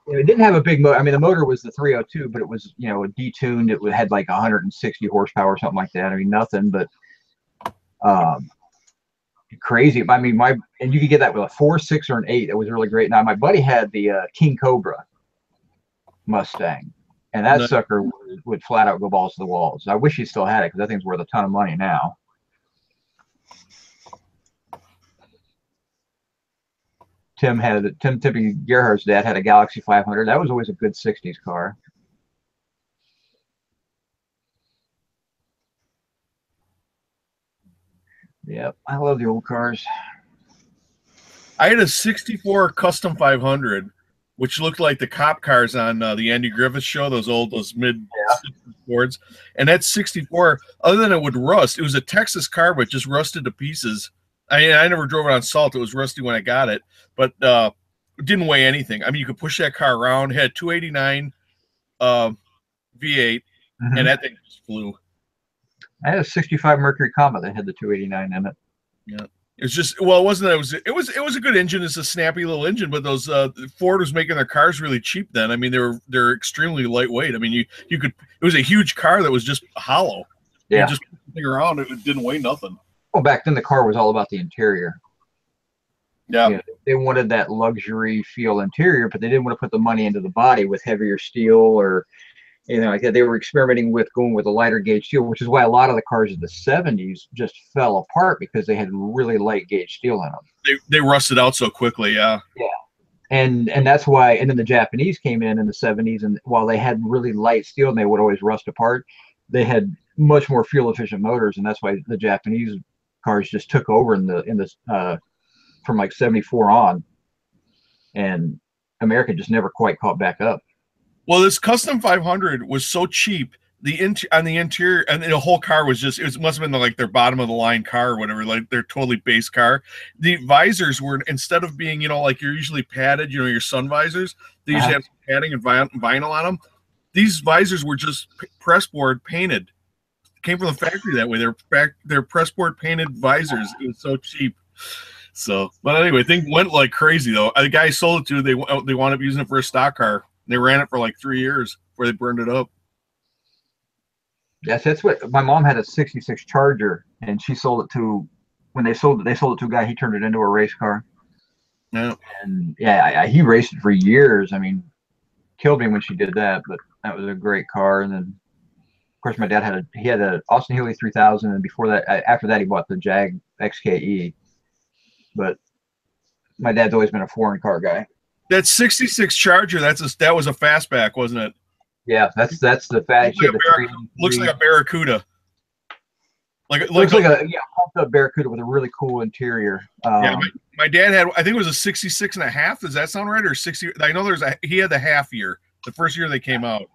It didn't have a big motor. I mean, the motor was the 302, but it was, detuned. It had like 160 horsepower or something like that. I mean, nothing but crazy. I mean, and you could get that with a 4, 6, or an 8. That was really great. Now, my buddy had the King Cobra Mustang, and that sucker would flat out go balls to the walls. I wish he still had it because that thing's worth a ton of money now. Tippy Gerhardt's dad had a Galaxy 500. That was always a good 60s car. Yep, I love the old cars. I had a 64 Custom 500, which looked like the cop cars on the Andy Griffith show, those mid Fords. And that 64, other than it would rust, it was a Texas car, but just rusted to pieces. I never drove it on salt. It was rusty when I got it, but it didn't weigh anything. I mean, you could push that car around. It had 289 V8, and that thing just flew. I had a 65 Mercury Comet that had the 289 in it. Yeah. It's just, well, it wasn't that it was a good engine. It's a snappy little engine, but those Ford was making their cars really cheap then. I mean, they're extremely lightweight. I mean, you could, it was a huge car that was just hollow. Yeah. You just put the thing around, it didn't weigh nothing. Well, back then the car was all about the interior. Yeah. They wanted that luxury feel interior, but they didn't want to put the money into the body with heavier steel or anything like that. They were experimenting with going with a lighter gauge steel, which is why a lot of the cars of the 70s just fell apart because they had really light gauge steel in them. They rusted out so quickly, yeah. Yeah. And that's why, and then the Japanese came in the 70s, and while they had really light steel and they would always rust apart, they had much more fuel efficient motors, and that's why the Japanese cars just took over in the from like 74 on, and America just never quite caught back up. Well, this Custom 500 was so cheap. On the interior, and the whole car was just, it must have been like their bottom of the line car or whatever, like their totally base car. The visors were, instead of being, like you're usually padded, your sun visors, they usually have some padding and vinyl on them. These visors were just pressboard painted. Came from the factory that way. They're pressboard painted visors. It was so cheap. So, but anyway, thing went like crazy though. The guy sold it to, they wound up using it for a stock car. They ran it for like 3 years before they burned it up. Yes, that's what my mom had, a 66 Charger, and she sold it to, when they sold it to a guy, he turned it into a race car. Yeah. And yeah, he raced it for years. I mean, killed me when she did that, but that was a great car. And then of course my dad had an Austin Healey 3000, and before that, after that, he bought the Jag XKE. But my dad's always been a foreign car guy. That 66 Charger, that was a fastback, wasn't it? Yeah, that's the fact. Looks like a Barracuda. Looks like a pumped up Barracuda with a really cool interior. Yeah, my dad had, I think it was a 66 and a half. Does that sound right? Or 60? I know he had the half year, the first year they came out.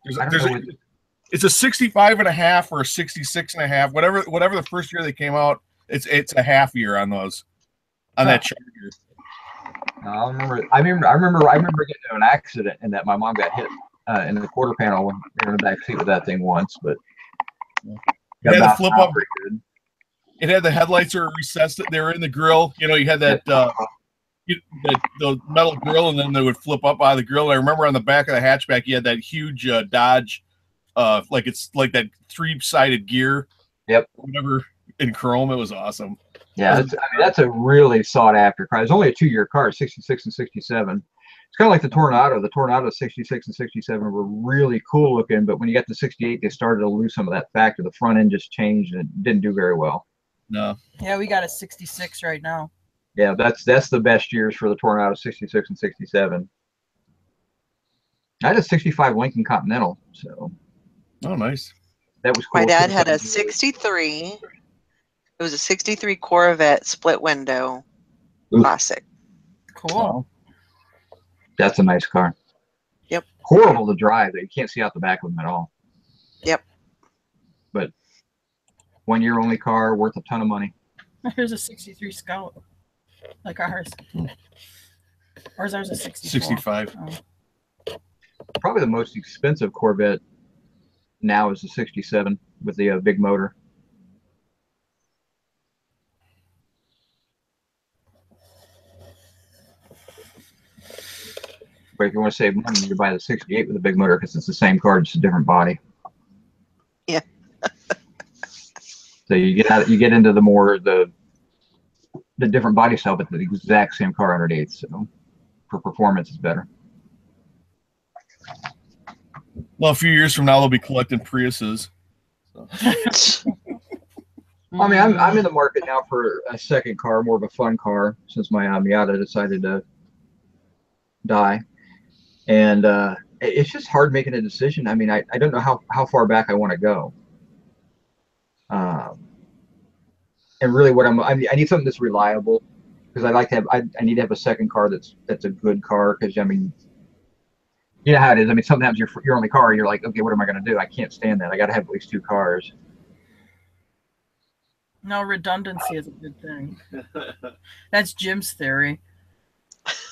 It's a 65 and a half or a 66 and a half, whatever the first year they came out. It's a half year on those, on that Charger. I remember getting into an accident and that my mom got hit in the quarter panel when they were in the back seat with that thing once, but it had the flip up. It had the headlights are recessed. They were in the grill. You had that the metal grill, and then they would flip up out of the grill. And I remember on the back of the hatchback, you had that huge Dodge, like it's like that 3-sided gear. Yep. Whatever in chrome. It was awesome. Yeah, that's a really sought after car. It's only a 2-year car, 66 and 67. It's kind of like the Tornado. The Tornado 66 and 67 were really cool looking, but when you got to 68, they started to lose some of that factor. The front end just changed and it didn't do very well. No. Yeah, we got a 66 right now. Yeah, that's the best years for the Tornado, 66 and 67. I had a 65 Lincoln Continental, so Oh, nice. that was cool. My dad had a 65. 63. It was a 63 Corvette split window Oof. classic. Cool. Wow. That's a nice car. Yep. Horrible to drive. You can't see out the back of them at all. Yep. But 1 year only car, worth a ton of money. Here's a 63 Scout, like ours. Or is ours a 64? 65. Oh. Probably the most expensive Corvette now is the 67 with the big motor. But if you want to save money, you buy the 68 with a big motor because it's the same car, just a different body. Yeah. So you get into the more the different body style, but the exact same car underneath. So for performance, it's better. Well, a few years from now, they'll be collecting Priuses. So. I mean, I'm in the market now for a second car, more of a fun car, since my Miata decided to die. And it's just hard making a decision. I mean, I don't know how far back I want to go. And really, I need something that's reliable, because I need to have a second car that's a good car, because I mean, you know how it is. I mean, sometimes your only car, you're like, okay, what am I going to do? I can't stand that. I got to have at least 2 cars. No, redundancy is a good thing. That's Jim's theory.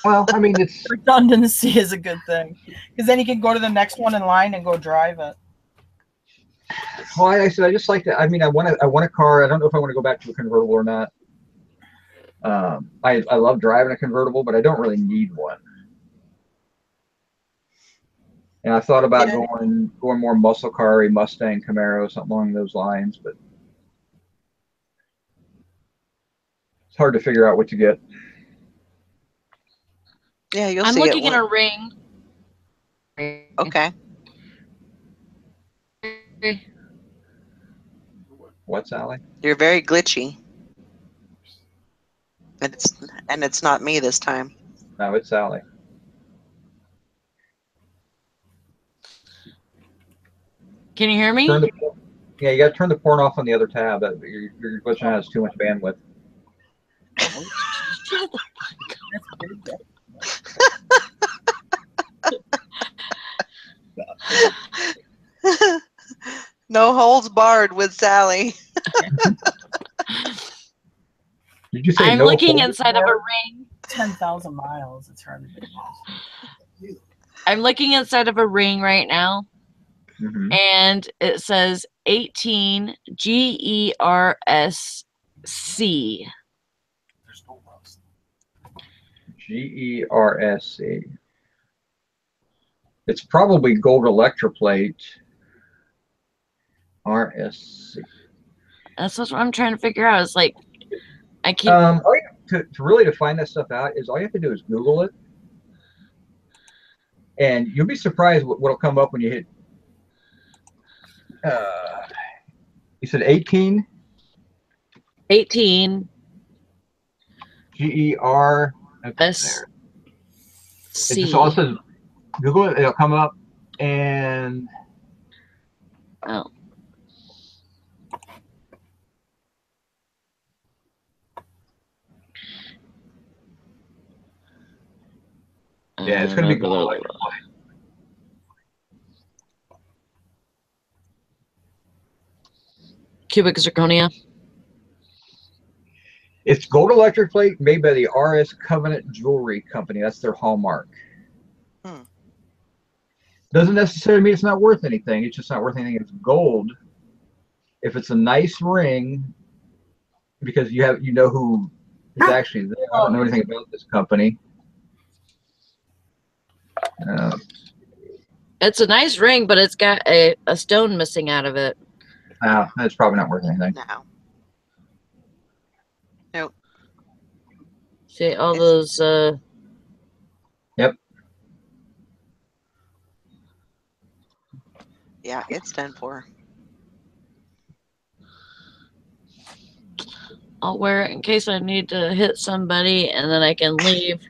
Well, I mean, it's Redundancy is a good thing, because then you can go to the next one in line and go drive it. well, I said I just like that. I mean, I want a car. I don't know if I want to go back to a convertible or not. I love driving a convertible, but I don't really need one. And I thought about going more muscle car, a Mustang, Camaro, something along those lines, but it's hard to figure out what to get. Yeah, you'll I'm see looking it. at a ring. Okay. What, Sally? You're very glitchy. And it's not me this time. No, it's Sally. Can you hear me? Yeah, you got to turn the porn off on the other tab. Your glitch has too much bandwidth. Shut the No holds barred with Sally. Did you say I'm no looking holds inside of a barred? ring. 10,000 miles. It's hardly big. I'm looking inside of a ring right now, and it says 18 GERSC. GERSC. It's probably gold electroplate. RSC. That's what I'm trying to figure out. It's like I keep. To really to find that stuff out is all you have to do is Google it, and you'll be surprised what'll come up when you hit. You said 18. 18 GER. SC. It just all says Google it. It'll come up, and Oh. Yeah, it's going to be gold electroplate. Cubic zirconia. It's gold electroplate made by the RS Covenant Jewelry Company. That's their hallmark. Doesn't necessarily mean it's not worth anything. It's just not worth anything. It's gold. If it's a nice ring, because you know who is actually there. I don't know anything about this company. It's a nice ring, but it's got a stone missing out of it. No, that's probably not worth anything. No. Nope. See all those. Yep. Yeah, it's done for. I'll wear it in case I need to hit somebody, and then I can leave.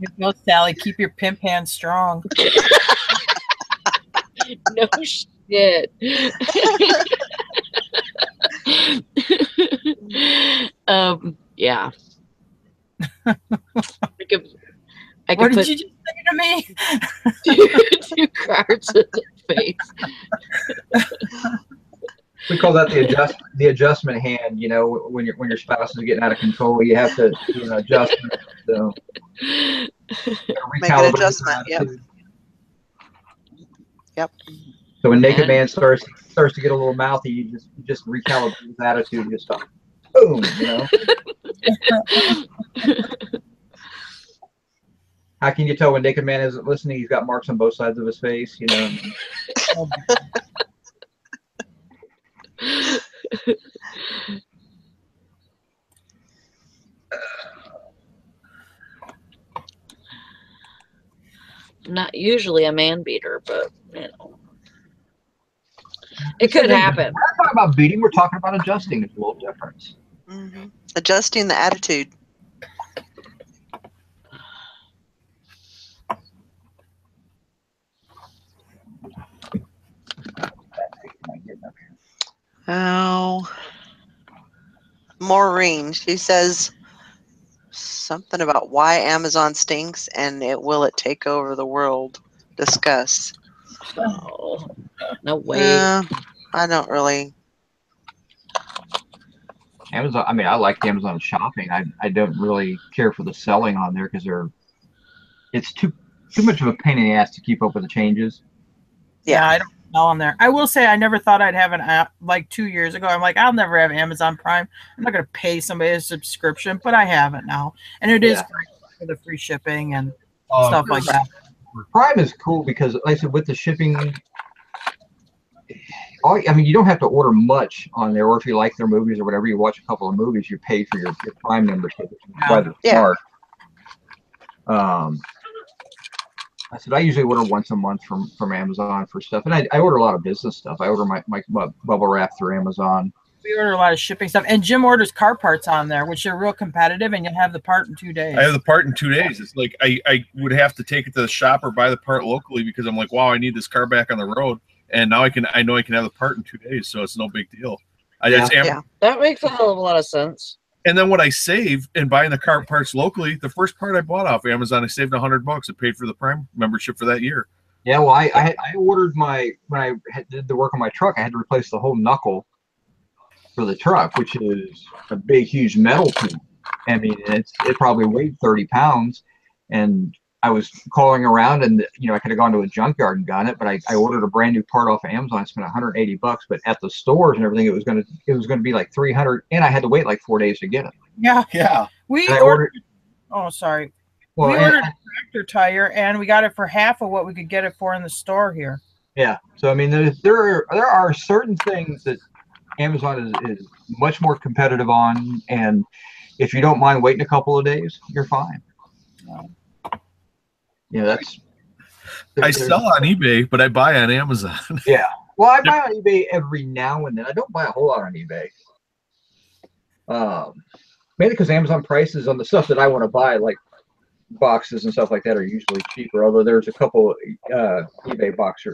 You know, Sally, keep your pimp hand strong. No shit. Yeah. I could What did put you just say to me? two cards in the face. We call that the adjustment hand. You know, when your spouse is getting out of control, you have to do an adjustment. So Make an adjustment. Yep. Yep. So when Naked Man starts to get a little mouthy, you just recalibrate his attitude. You just stop. Boom. You know. How can you tell when Naked Man isn't listening? He's got marks on both sides of his face. You know. I'm not usually a man beater, but you know, it could happen. We're not talking about beating. We're talking about adjusting. It's a little different. Mm-hmm. Adjusting the attitude. Oh, Maureen, she says something about why Amazon stinks and will it take over the world? Discuss. Oh, no way. I don't really. Amazon. I mean, I like Amazon shopping. I don't really care for the selling on there because it's too much of a pain in the ass to keep up with the changes. Yeah, I don't sell on there. I will say I never thought I'd have an app. Like 2 years ago, I'm like, I'll never have Amazon Prime. I'm not going to pay somebody a subscription, but I have it now, and it is great for the free shipping and stuff like that. Prime is cool because, like I said, with the shipping, I mean, you don't have to order much on there, or if you like their movies or whatever, you watch a couple of movies, you pay for your Prime membership, which is rather smart. I said I usually order once a month from Amazon for stuff, and I order a lot of business stuff. I order my bubble wrap through Amazon. We order a lot of shipping stuff, and Jim orders car parts on there, which are real competitive, and you'll have the part in 2 days. I have the part in 2 days. It's like I would have to take it to the shop or buy the part locally because I'm like, wow, I need this car back on the road, and now I know I can have the part in 2 days, so it's no big deal. That makes a hell of a lot of sense. And then when I save and buying the car parts locally, the first part I bought off Amazon, I saved $100. It paid for the Prime membership for that year. Yeah, well, I ordered when I did the work on my truck, I had to replace the whole knuckle for the truck, which is a big, huge metal piece. I mean, it probably weighed 30 pounds, and I was calling around, and I could have gone to a junkyard and gotten it, but I ordered a brand new part off of Amazon. I spent $180, but at the stores and everything, it was gonna be like $300, and I had to wait like 4 days to get it. Yeah. We ordered. Oh, sorry. Well, we ordered a tractor tire, and we got it for half of what we could get it for in the store here. Yeah. So I mean, there are certain things that Amazon is much more competitive on, and if you don't mind waiting a couple of days, you're fine. Yeah, I sell on eBay, but I buy on Amazon. Yeah. Well, I buy on eBay every now and then. I don't buy a whole lot on eBay. Mainly because Amazon prices on the stuff that I want to buy, like boxes and stuff like that, are usually cheaper. Although there's a couple eBay box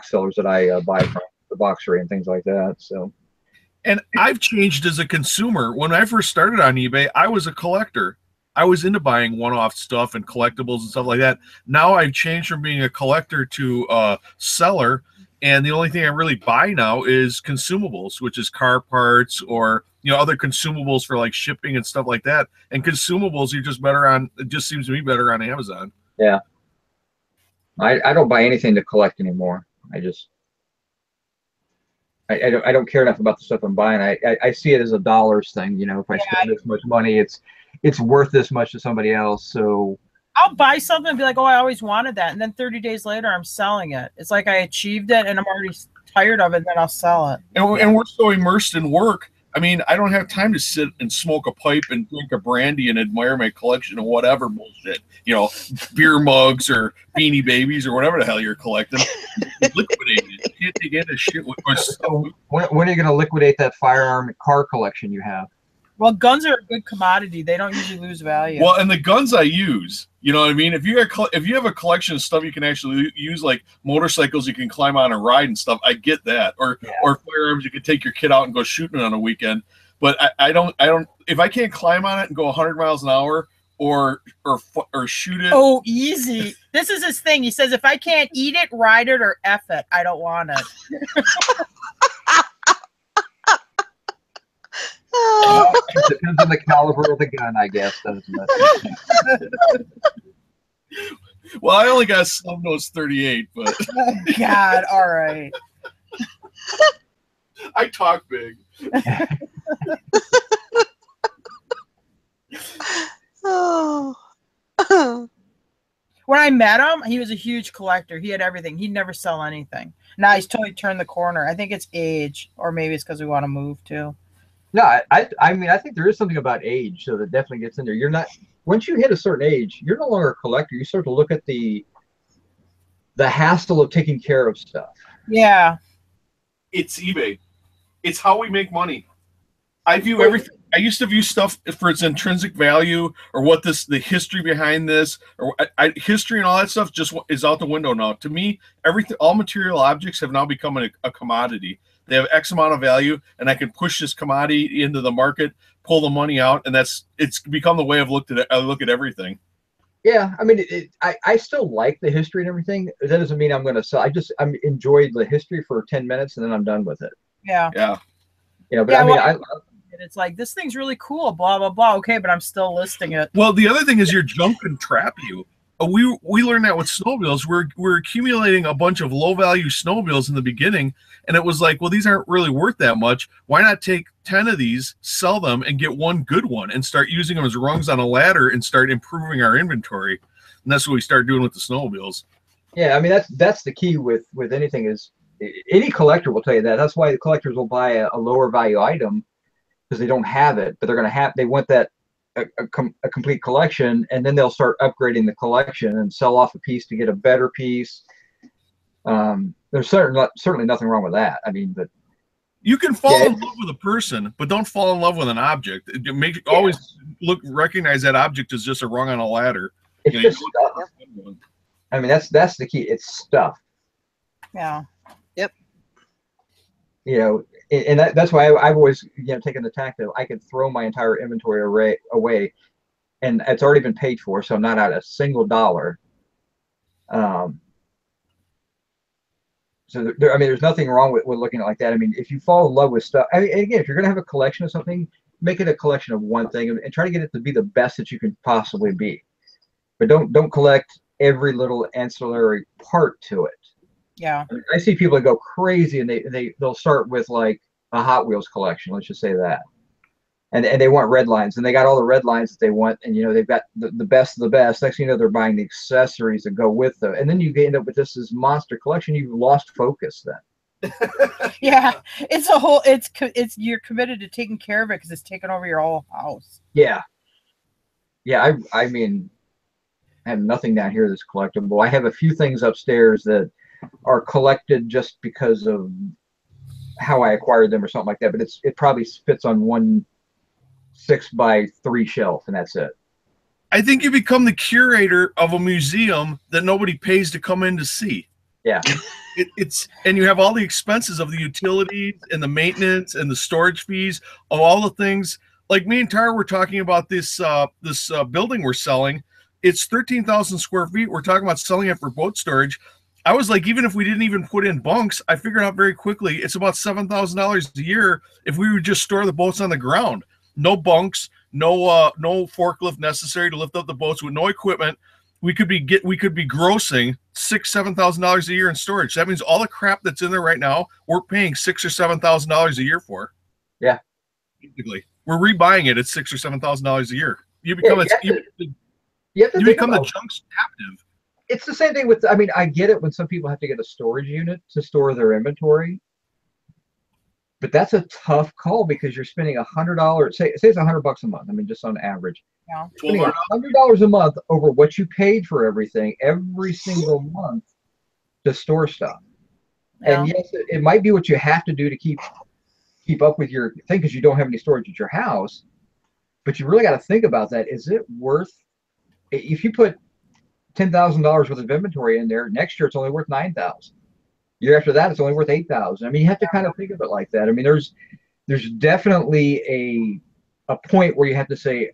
sellers that I buy from, the Boxery and things like that. So. And I've changed as a consumer. When I first started on eBay, I was a collector. I was into buying one-off stuff and collectibles and stuff like that. Now I've changed from being a collector to a seller, and the only thing I really buy now is consumables, which is car parts or other consumables for like shipping and stuff like that. And consumables, you're just better on. It just seems to me better on Amazon. Yeah, I don't buy anything to collect anymore. I don't care enough about the stuff I'm buying. I see it as a dollars thing. If I spend this much money, it's worth this much to somebody else. So I'll buy something and be like, oh, I always wanted that, and then 30 days later, I'm selling it. It's like I achieved it, and I'm already tired of it. And then I'll sell it. And we're so immersed in work. I mean, I don't have time to sit and smoke a pipe and drink a brandy and admire my collection of whatever bullshit. Beer mugs or Beanie Babies or whatever the hell you're collecting. Liquidate it. You can't take any shit with my stuff. When are you going to liquidate that firearm car collection you have? Well, guns are a good commodity. They don't usually lose value. Well, and the guns I use, you know what I mean? If you have a collection of stuff you can actually use, like motorcycles you can climb on and ride and stuff, I get that. Or firearms you can take your kid out and go shooting on a weekend. But I don't if I can't climb on it and go 100 miles an hour or shoot it. Oh, easy. This is his thing. He says, if I can't eat it, ride it, or F it, I don't want it. It depends on the caliber of the gun, I guess, doesn't it? Well, I only got a snub nose 38, but Oh, God, all right. I talk big. Oh. When I met him, he was a huge collector. He had everything. He'd never sell anything. Now he's totally turned the corner. I think it's age, or maybe it's because we want to move too. No, I mean, I think there is something about age, so that definitely gets in there. You're not, once you hit a certain age, you're no longer a collector. You start to look at the hassle of taking care of stuff. Yeah. It's eBay. It's how we make money. I view everything. I used to view stuff for its intrinsic value or the history behind this, or history and all that stuff just is out the window now. To me, all material objects have now become a commodity. They have X amount of value, and I can push this commodity into the market, pull the money out, and it's become the way I look at everything. Yeah, I mean, I still like the history and everything. That doesn't mean I'm going to sell. I enjoyed the history for 10 minutes, and then I'm done with it. Yeah. Yeah. You know, but I mean, it's like, this thing's really cool, blah, blah, blah. Okay, but I'm still listing it. Well, the other thing is your junk can trap you. We learned that with snowmobiles. We're accumulating a bunch of low value snowmobiles in the beginning, and it was like, well, these aren't really worth that much. Why not take 10 of these, sell them, and get one good one, and start using them as rungs on a ladder and start improving our inventory? And that's what we start doing with the snowmobiles. Yeah, I mean, that's the key with anything is any collector will tell you that. That's why the collectors will buy a lower value item, because they don't have it, but they want that a complete collection, and then they'll start upgrading the collection and sell off a piece to get a better piece. There's certainly nothing wrong with that. I mean, but you can fall in love with a person, but don't fall in love with an object. Always recognize that object as just a rung on a ladder. It's just stuff. I mean, that's the key. It's stuff. Yeah. Yep. You know, and that's why I've always taken the tact of I could throw my entire inventory away, and it's already been paid for, so I'm not out a single dollar. So I mean, there's nothing wrong with looking at it like that. I mean, if you fall in love with stuff, I mean, again, if you're gonna have a collection of something, make it a collection of one thing and try to get it to be the best that you can possibly be. But don't collect every little ancillary part to it. Yeah. I see people that go crazy, and they'll start with like a Hot Wheels collection. Let's just say that, and they want red lines, and they got all the red lines that they want, and they've got the best of the best. Next thing you know, they're buying the accessories that go with them, and then you end up with this monster collection. You've lost focus then. Yeah, you're committed to taking care of it because it's taken over your whole house. Yeah. I mean, I have nothing down here that's collectible. I have a few things upstairs that are collected just because of how I acquired them or something like that, but it probably fits on one 6x3 shelf, and that's it. I think you become the curator of a museum that nobody pays to come in to see. Yeah. And you have all the expenses of the utilities and the maintenance and the storage fees of all the things. Like me and Tara were talking about this building we're selling. It's 13,000 square feet. We're talking about selling it for boat storage. I was like, even if we didn't even put in bunks, I figured out very quickly it's about $7,000 a year if we would just store the boats on the ground. No bunks, no forklift necessary to lift up the boats with no equipment. We could be grossing $6,000-7,000 a year in storage. That means all the crap that's in there right now, we're paying $6,000 or $7,000 a year for. Yeah, basically, we're rebuying it at $6,000 or $7,000 a year. You become you become the junk's captive. It's the same thing with. I mean, I get it when some people have to get a storage unit to store their inventory, but that's a tough call because you're spending $100. Say it's $100 a month. I mean, just on average. Yeah. Spending $100 a month over what you paid for everything every single month to store stuff. Yeah. And yes, it might be what you have to do to keep up with your thing because you don't have any storage at your house. But you really got to think about that. Is it worth, if you put $10,000 worth of inventory in there, next year it's only worth 9,000. Year after that, it's only worth 8,000. I mean, you have to kind of think of it like that. I mean, there's definitely a point where you have to say,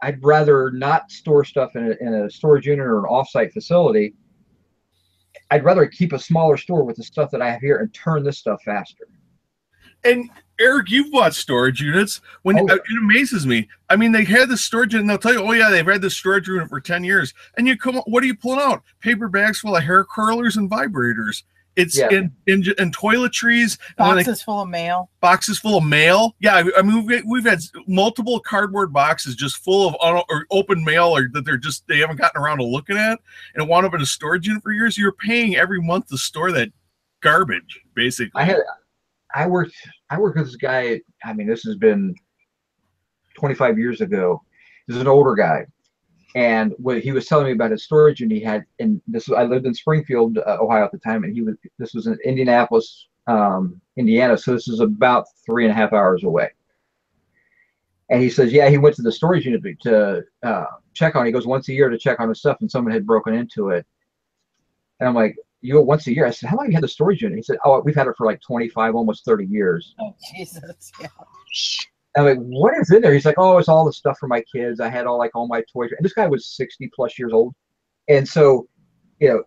I'd rather not store stuff in a storage unit or an offsite facility. I'd rather keep a smaller store with the stuff that I have here and turn this stuff faster. And Eric, you've bought storage units. It amazes me. I mean, they had this storage unit, and they'll tell you, oh yeah, they've had this storage unit for 10 years. And you come, what are you pulling out? Paper bags full of hair curlers and vibrators. It's in toiletries. Boxes full of mail. Boxes full of mail. Yeah, I mean, we've had multiple cardboard boxes just full of or open mail, or that they haven't gotten around to looking at, and wound up in a storage unit for years. You're paying every month to store that garbage, basically. I worked with this guy. I mean, this has been 25 years ago. This is an older guy. And what he was telling me about his storage unit he had, and I lived in Springfield, Ohio at the time, and this was in Indianapolis, Indiana. So this is about 3.5 hours away. And he says, yeah, he went to the storage unit to check on it. He goes once a year to check on his stuff, and someone had broken into it. And I'm like, you go once a year? I said, how long have you had the storage unit? He said, oh, we've had it for like 25, almost 30 years. Oh, Jesus. Yeah. I'm like, what is in there? He's like, oh, it's all the stuff for my kids. I had all my toys. And this guy was 60 plus years old. And so, you know,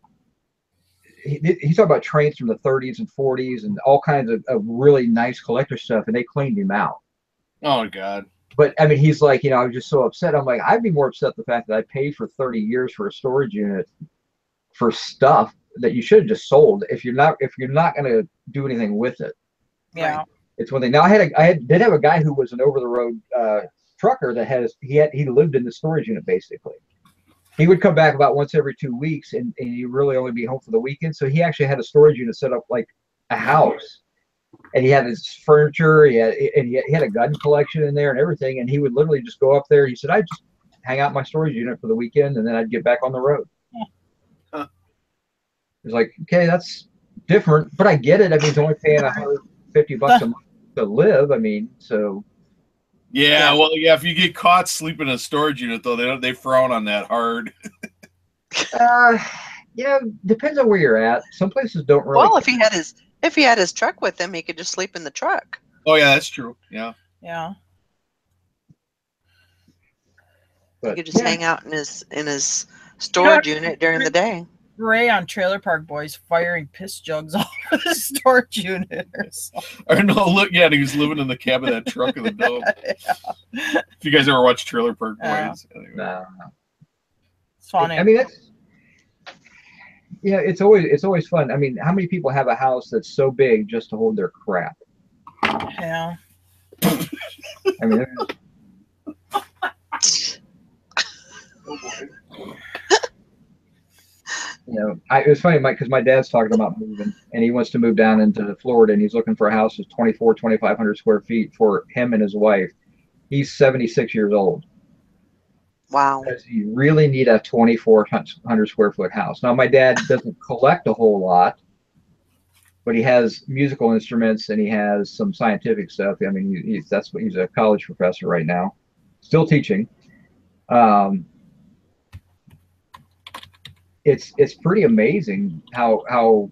he's talking about trains from the 30s and 40s and all kinds of really nice collector stuff. And they cleaned him out. Oh, God. But I mean, he's like, you know, I was just so upset. I'm like, I'd be more upset the fact that I paid for 30 years for a storage unit for stuff that you should have just sold if you're not going to do anything with it. Yeah. Right? It's one thing. Now I did have a guy who was an over the road trucker that he lived in the storage unit basically. He would come back about once every 2 weeks and he really only be home for the weekend. So he actually had a storage unit set up like a house, and he had his furniture. He had a gun collection in there and everything. And he would literally just go up there. He said, I just hang out in my storage unit for the weekend, and then I'd get back on the road. Huh. It's like, okay, that's different, but I get it. I mean, he's only paying $150 a month to live. I mean, so yeah, well, yeah, if you get caught sleeping in a storage unit, though, they frown on that hard. Yeah, depends on where you're at. Some places don't really. Well, if he had his truck with him, he could just sleep in the truck. Oh yeah, that's true. Yeah. Yeah. He could just hang out in his storage unit during the day. Ray on Trailer Park Boys firing piss jugs off of the storage unit or something. Or no, look, yeah, he was living in the cab of that truck in the dome. Yeah. If you guys ever watch Trailer Park Boys, anyway. No. It's funny. I mean, it's always fun. I mean, how many people have a house that's so big just to hold their crap? Yeah. I mean, Oh boy. You know, it was funny, Mike, because my dad's talking about moving, and he wants to move down into Florida, and he's looking for a house that's 2,500 square feet for him and his wife. He's 76 years old. Wow. Does he really need a 2,400 square foot house? Now, my dad doesn't collect a whole lot, but he has musical instruments and he has some scientific stuff. I mean, he's a college professor right now, still teaching. It's pretty amazing how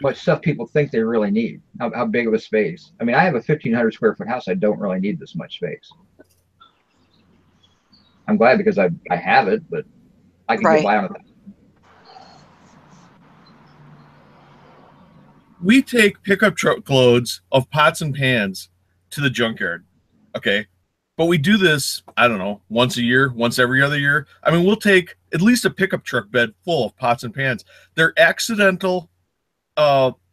much stuff people think they really need. How big of a space. I mean, I have a 1,500 square foot house. I don't really need this much space. I'm glad because I have it, but I can get by on it. We take pickup truck loads of pots and pans to the junkyard. Okay. But we do this, I don't know, once a year, once every other year. I mean, we'll take at least a pickup truck bed full of pots and pans. They're accidental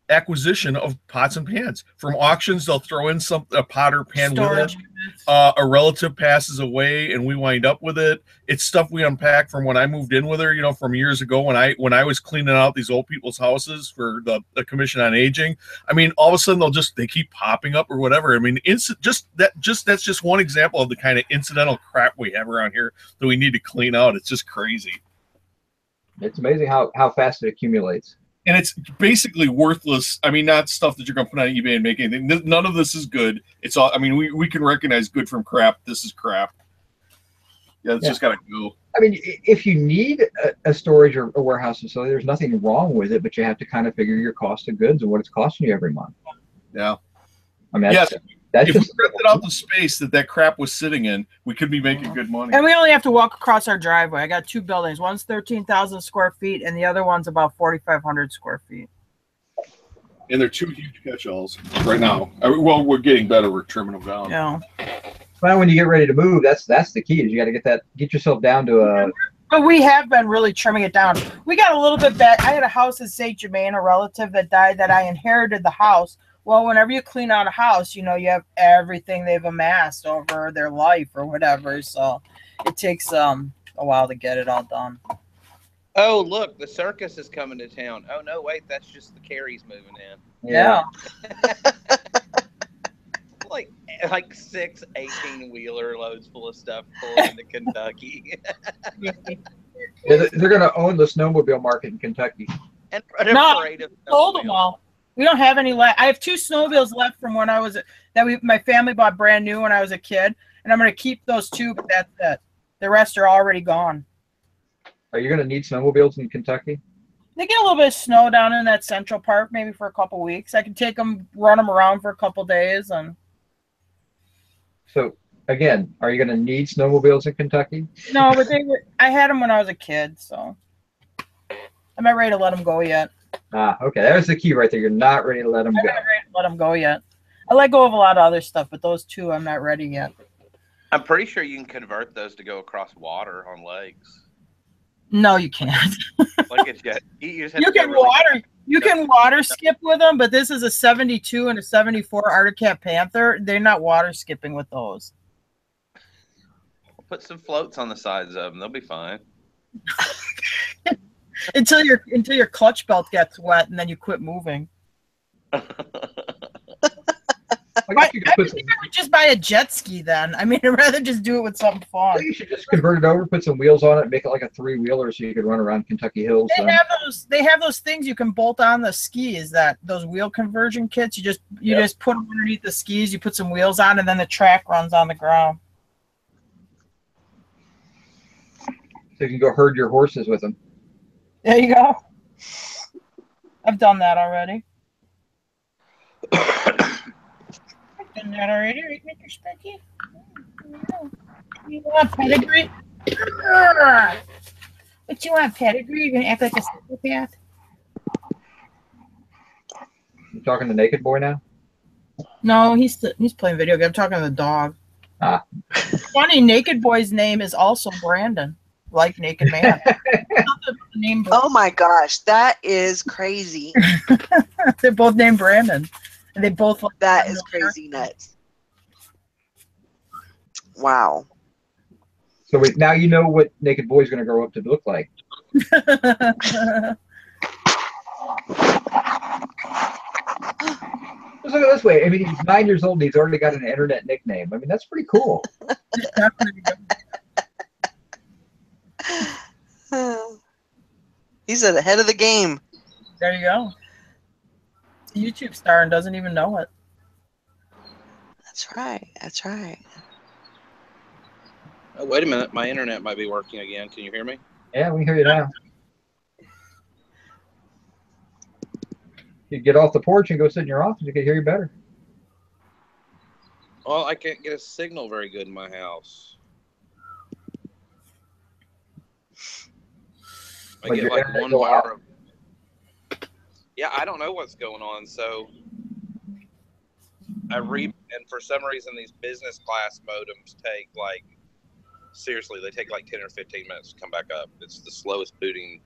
acquisition of pots and pans. From auctions, they'll throw in a pot or pan Storage with it. A relative passes away and we wind up with it. It's stuff we unpack from when I moved in with her, you know, from years ago when I was cleaning out these old people's houses for the Commission on Aging. I mean, all of a sudden they keep popping up or whatever. I mean, that's just one example of the kind of incidental crap we have around here that we need to clean out. It's just crazy. It's amazing how fast it accumulates. and it's basically worthless. I mean, not stuff that you're going to put on eBay and make anything. None of this is good. It's all. I mean, we can recognize good from crap. This is crap. Yeah, it's just got to go. I mean, if you need a storage or a warehouse facility, there's nothing wrong with it, but you have to kind of figure your cost of goods and what it's costing you every month. Yeah. I mean, that's if just we rented out the space that crap was sitting in, we could be making good money. And we only have to walk across our driveway. I got 2 buildings. One's 13,000 square feet, and the other one's about 4,500 square feet. And they're 2 huge catch-alls right now. Well, we're getting better. We're trimming them down. Yeah. Well, when you get ready to move, that's the key. Is you got to get yourself down to a. But we have been really trimming it down. We got a little bit back. I had a house in St. Germain, a relative that died, that I inherited the house. Well, whenever you clean out a house, you have everything they've amassed over their life or whatever. So it takes a while to get it all done. Oh, look, the circus is coming to town. Oh, no, wait, that's just the Carries moving in. Yeah. like 6 18-wheeler loads full of stuff pulling into Kentucky. Yeah, they're going to own the snowmobile market in Kentucky. And sold them all. We don't have any left. I have 2 snowmobiles left from when I was my family bought brand new when I was a kid, and I'm going to keep those 2, but that's it. The rest are already gone. Are you going to need snowmobiles in Kentucky? They get a little bit of snow down in that central part, maybe for a couple weeks. I can take them, run them around for a couple days, and. So again, are you going to need snowmobiles in Kentucky? No, but I had them when I was a kid, so I'm not ready to let them go yet. Okay, that was the key right there. You're not ready to let them go. I'm not ready to let them go yet. I let go of a lot of other stuff, but those 2, I'm not ready yet. I'm pretty sure you can convert those to go across water on lakes. No, you can't. Like it's jet. You can water skip with them, but this is a 72 and a 74 Arctic Cat Panther. They're not water skipping with those. Put some floats on the sides of them; they'll be fine. until your clutch belt gets wet, and then you quit moving. I think I would just buy a jet ski then. I mean, I'd rather just do it with something fun. You should just convert it over, put some wheels on it, make it like a 3-wheeler so you could run around Kentucky hills. They have those things you can bolt on the skis, those wheel conversion kits. You just put them underneath the skis, you put some wheels on, and then the track runs on the ground. So you can go herd your horses with them. There you go. I've done that already. Done that already, right, Mr. Specky? You want pedigree? What you want, pedigree? You're gonna act like a psychopath? You talking to Naked Boy now? No, he's playing video game. I'm talking to the dog. Funny, Naked Boy's name is also Brandon, like Naked Man. Oh my gosh, that is crazy. They're both named Brandon. And they both look. That is crazy nuts. Wow. So now you know what Naked Boy's going to grow up to look like. Let's look at it this way. I mean, he's 9 years old and he's already got an internet nickname. I mean, that's pretty cool. He's at the head of the game. There you go. YouTube star and doesn't even know it. That's right. That's right. Oh, wait a minute. My internet might be working again. Can you hear me? Yeah, we can hear you now. You get off the porch and go sit in your office, you can hear you better. Well, I can't get a signal very good in my house. I get like 1 bar of... Yeah, I don't know what's going on. So and for some reason these business class modems take seriously, they take 10 or 15 minutes to come back up. It's the slowest rebooting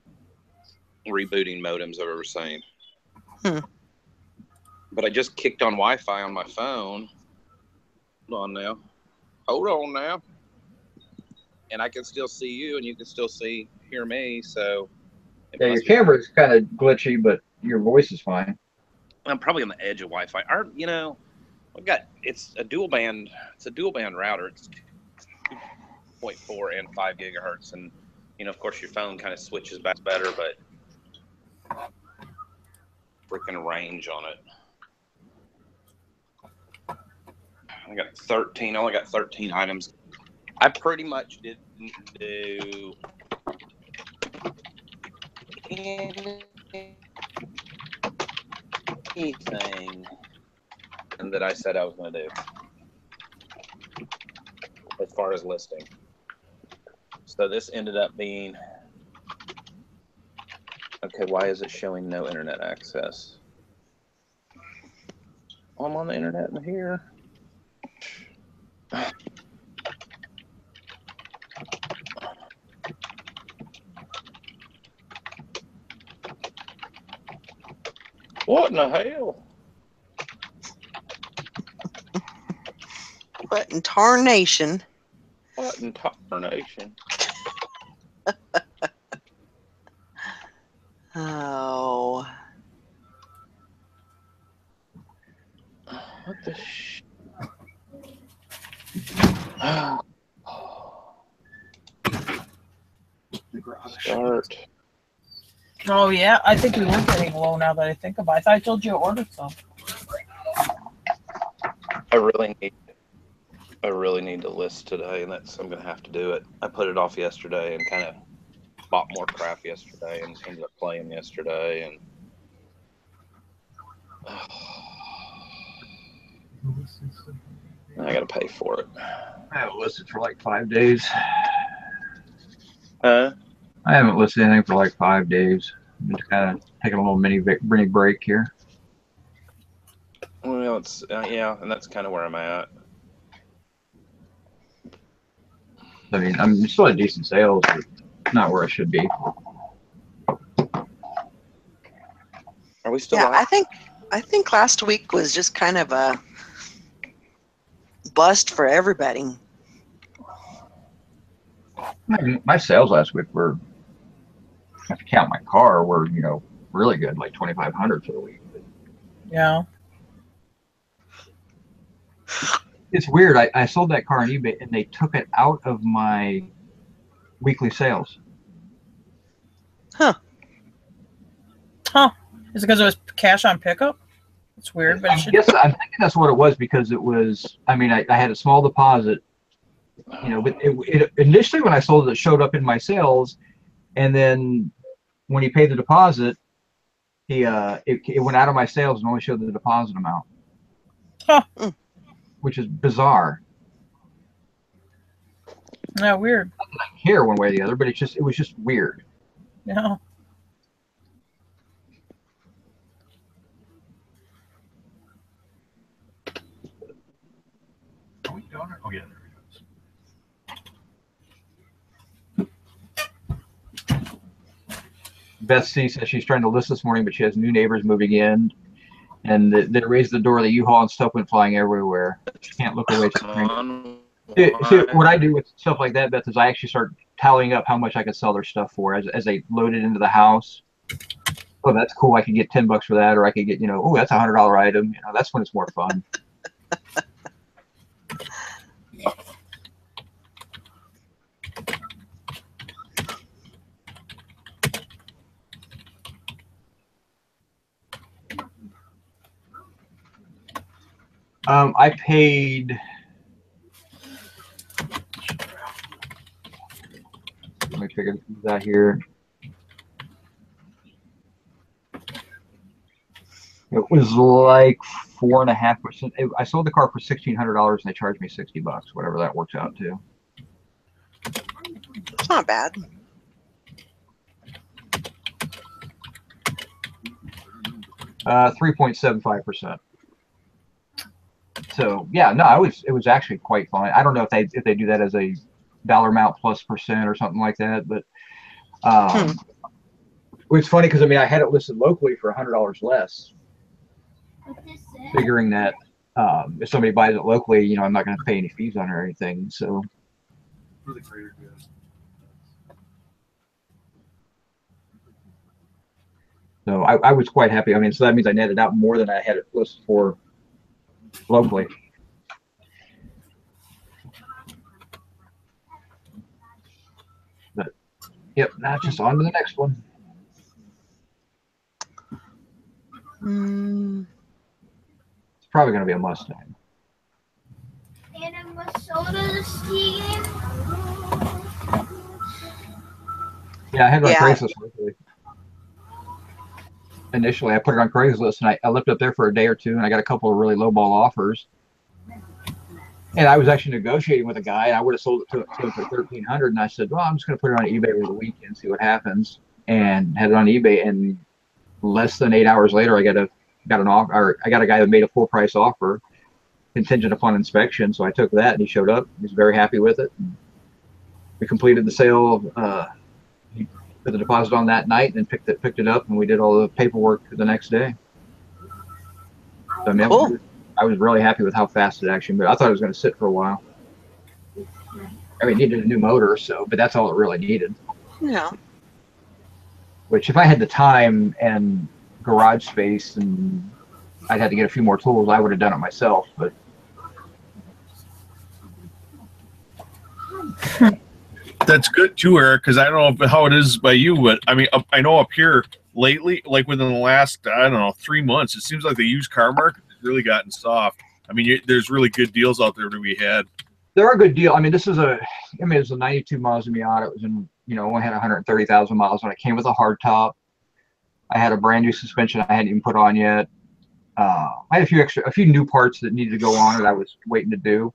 modems I've ever seen. But I just kicked on Wi-Fi on my phone. Hold on now. And I can still see you, and you can still hear me. So yeah, your camera's kind of glitchy, but your voice is fine. I'm probably on the edge of Wi-Fi. It's a dual band. It's a dual band router. It's 2.4 and 5 gigahertz, and of course your phone kind of switches back better. But freaking range on it. I got 13. I only got 13 items. I pretty much didn't do anything that I said I was going to do as far as listing. So this ended up being, okay, why is it showing no internet access? I'm on the internet in here. What in the hell? What in tarnation? What in tarnation? Oh. What the Start. Oh yeah, I think we were getting low now that I think about it. I thought I told you I ordered some. I really need to list today, and I'm gonna have to do it. I put it off yesterday and kind of bought more crap yesterday and ended up playing yesterday, and I gotta pay for it. I haven't listed for like 5 days. Huh? I haven't listed anything for like 5 days. I'm just kind of taking a little mini break here. Well, it's yeah, and that's kind of where I'm at. I mean, I'm still at decent sales, but not where I should be. Are we still Yeah, live? I think last week was just kind of a bust for everybody. My sales last week were, if you count my car, were, really good, like 2,500 for the week. Yeah. It's weird. I sold that car on eBay and they took it out of my weekly sales. Huh. Huh. Is it because it was cash on pickup? It's weird, but I'm thinking that's what it was, because it was, I mean, I had a small deposit, but it initially when I sold it, it showed up in my sales, and then when he paid the deposit, it went out of my sales and only showed the deposit amount. Huh. Which is bizarre. Yeah, weird. Not that I care one way or the other, but it was just weird. Yeah. Are we done? Oh yeah, there Beth C says she's trying to list this morning, but she has new neighbors moving in, and they raised the door, the U-Haul and stuff went flying everywhere. She can't look away. So what I do with stuff like that, Beth, is I actually start tallying up how much I can sell their stuff for as they load it into the house. Oh, that's cool. I could get $10 for that, or I could get, oh, that's a $100 item. That's when it's more fun. I paid. Let me figure this out here. It was like 4.5%. I sold the car for $1,600 and they charged me $60, whatever that works out to. It's not bad. Uh, 3.75%. So yeah, no, it was actually quite fun. I don't know if they do that as a dollar amount plus percent or something like that, but it's funny because I mean I had it listed locally for $100 less, figuring that if somebody buys it locally, I'm not going to pay any fees on it or anything. So for the greater good. So I was quite happy. I mean, so that means I netted out more than I had it listed for locally. But yep, now just on to the next one. It's probably going to be a Mustang. And a Minnesota Yeah, I had it on Yeah. Craigslist initially. I put it on Craigslist, and I left it up there for a day or two, and I got a couple of really lowball offers. And I was actually negotiating with a guy, and I would have sold it to him for $1,300. And I said, "Well, I'm just going to put it on eBay over the weekend, see what happens." And had it on eBay, and less than 8 hours later, I got an offer. Or I got a guy that made a full price offer, contingent upon inspection. So I took that, and he showed up. He was very happy with it. And we completed the sale. He put the deposit on that night, and picked it up, and we did all the paperwork the next day. So, I mean, Cool. I was really happy with how fast it actually moved. I thought it was going to sit for a while. I mean, it needed a new motor, but that's all it really needed. Yeah. Which, if I had the time and garage space, and I'd had to get a few more tools, I would have done it myself. But That's good too, Eric, because I don't know how it is by you, but I mean, I know up here lately, like within the last, I don't know, 3 months, it seems like the used car market has really gotten soft. I mean, there's really good deals out there to be had. there are good deals. I mean, it was a 92 Mazda Miata. It was in, only had 130,000 miles on it. Came with a hard top. I had a brand new suspension I hadn't even put on yet. I had a few new parts that needed to go on that I was waiting to do.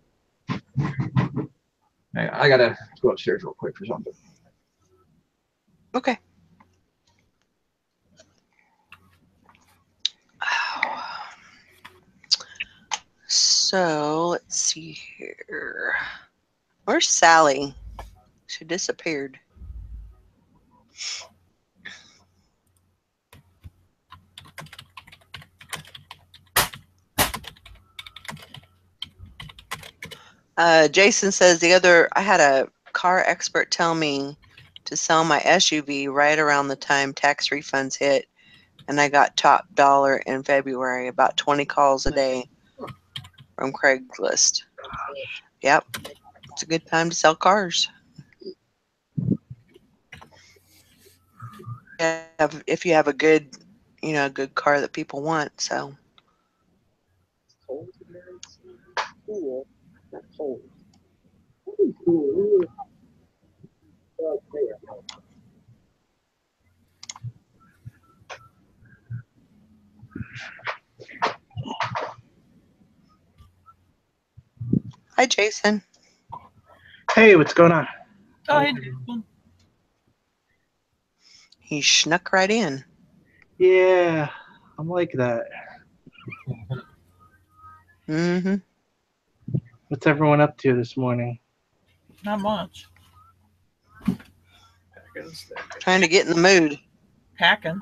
I gotta go upstairs real quick for something. Okay. So let's see here. Where's Sally? She disappeared. Jason says I had a car expert tell me to sell my SUV right around the time tax refunds hit, and I got top dollar in February, about 20 calls a day from Craigslist. Yep, it's a good time to sell cars. If you have a good, good car that people want, so. Cool. Not cold. Hi, Jason. Hey, what's going on? Oh, hey, Jason. He snuck right in. Yeah, I'm like that. Mm-hmm. What's everyone up to this morning? Not much. Trying to get in the mood. Packing.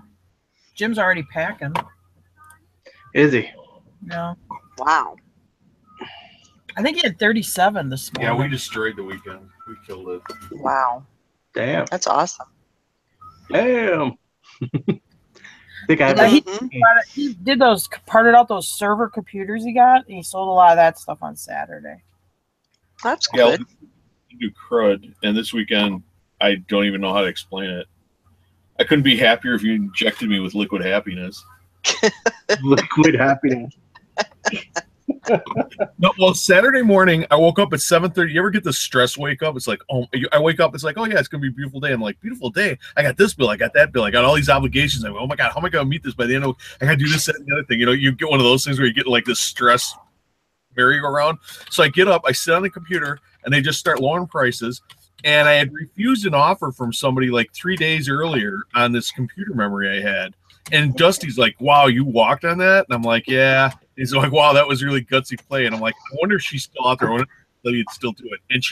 Jim's already packing. Is he? Yeah. Wow. I think he had 37 this morning. Yeah, we destroyed the weekend. We killed it. Wow. Damn. That's awesome. Damn. Think I Yeah, he did parted out those server computers he got, and he sold a lot of that stuff on Saturday. That's Yeah, good. we do crud, and this weekend I don't even know how to explain it. I couldn't be happier if you injected me with liquid happiness. liquid happiness. No, well, Saturday morning I woke up at 7:30. You ever get the stress wake up? It's like, I wake up. It's like, oh yeah, it's gonna be a beautiful day. I'm like, beautiful day. I got this bill. I got that bill. I got all these obligations. I'm like, oh my god, how am I gonna meet this by the end of? I gotta do this, that, and the other thing. You get one of those things where you get like this stress merry-go-round. So I get up, I sit on the computer, and they just start lowering prices. And I had refused an offer from somebody like 3 days earlier on this computer memory I had. And Dusty's like, wow, you walked on that? And I'm like, yeah. He's like, wow, that was really gutsy play. And I'm like, I wonder if she's still out there. I wonder if you'd still do it. And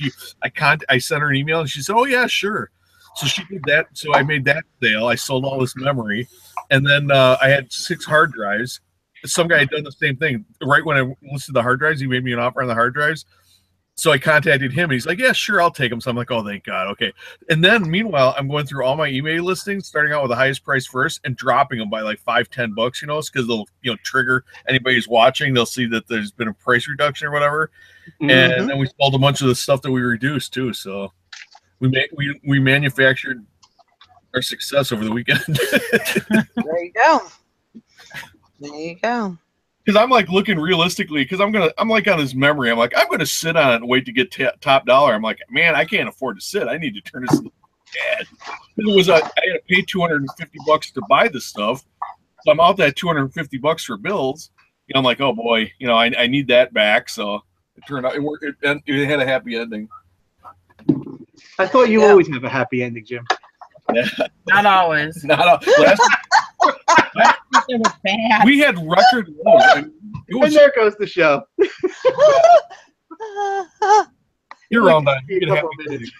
I sent her an email, and she said, oh, yeah, sure. So she did that. So I made that sale. I sold all this memory. And then I had 6 hard drives. Some guy had done the same thing. Right when I listed the hard drives, he made me an offer on the hard drives. So I contacted him, and he's like, yeah, sure, I'll take them. So I'm like, oh, thank God. Okay. And then meanwhile, I'm going through all my eBay listings, starting out with the highest price first and dropping them by like $5-10, because they'll, trigger anybody who's watching. They'll see that there's been a price reduction or whatever. Mm-hmm. And then we sold a bunch of the stuff that we reduced too. So we manufactured our success over the weekend. There you go. There you go. Because I'm like looking realistically, because I'm like on this memory. I'm like, I'm gonna sit on it and wait to get top dollar. I'm like, man, I can't afford to sit. I need to turn this into cash. I had to pay $250 to buy this stuff, so I'm out that $250 for bills. You know, I'm like, oh boy, you know, I need that back. So it turned out it worked. It had a happy ending. I thought you always have a happy ending, Jim. Yeah. Not always. Not last It was bad. we had record lows. And there goes the show. You're on that. A couple of minutes.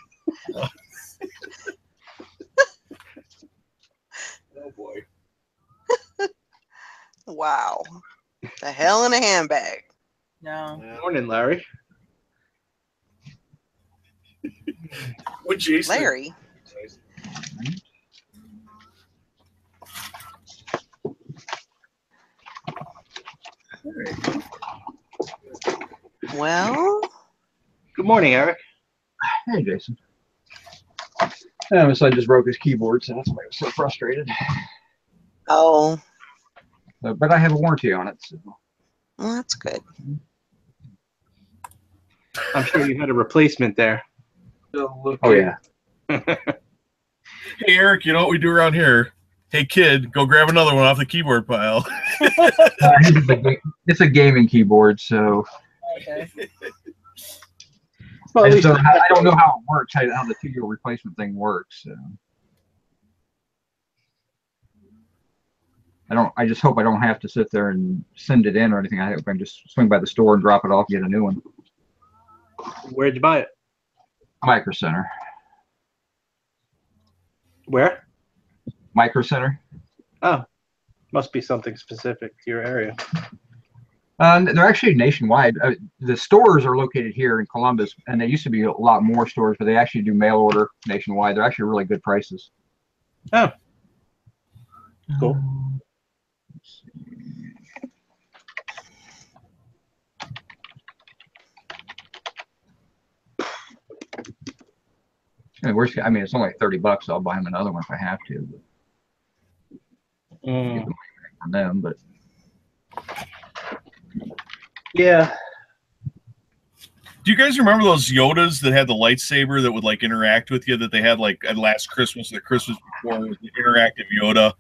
Oh boy. Wow. The hell in a handbag. No. Morning, Larry. What Jason? Larry. Well, good morning, Eric. Hey, Jason. My son just broke his keyboard, so that's why I was so frustrated. oh, But I have a warranty on it. So. well, that's good. I'm sure you had a replacement there. Oh, yeah. Hey, Eric, you know what we do around here? Hey, kid, go grab another one off the keyboard pile. It's a gaming keyboard, so Okay. Well, I at least don't know how it works, how the 2-year replacement thing works. So. I just hope I don't have to sit there and send it in or anything. I hope I can just swing by the store and drop it off and get a new one. Where'd you buy it? Micro Center. Where? Micro Center. Oh, must be something specific to your area. They're actually nationwide. The stores are located here in Columbus, and there used to be a lot more stores, but they actually do mail order nationwide. They're actually really good prices. Oh, cool. I mean, it's only like $30. So I'll buy them another one if I have to. But get the money back from them, but yeah. Do you guys remember those Yodas that had the lightsaber that would like interact with you? That they had like at last Christmas, the Christmas before, was the interactive Yoda.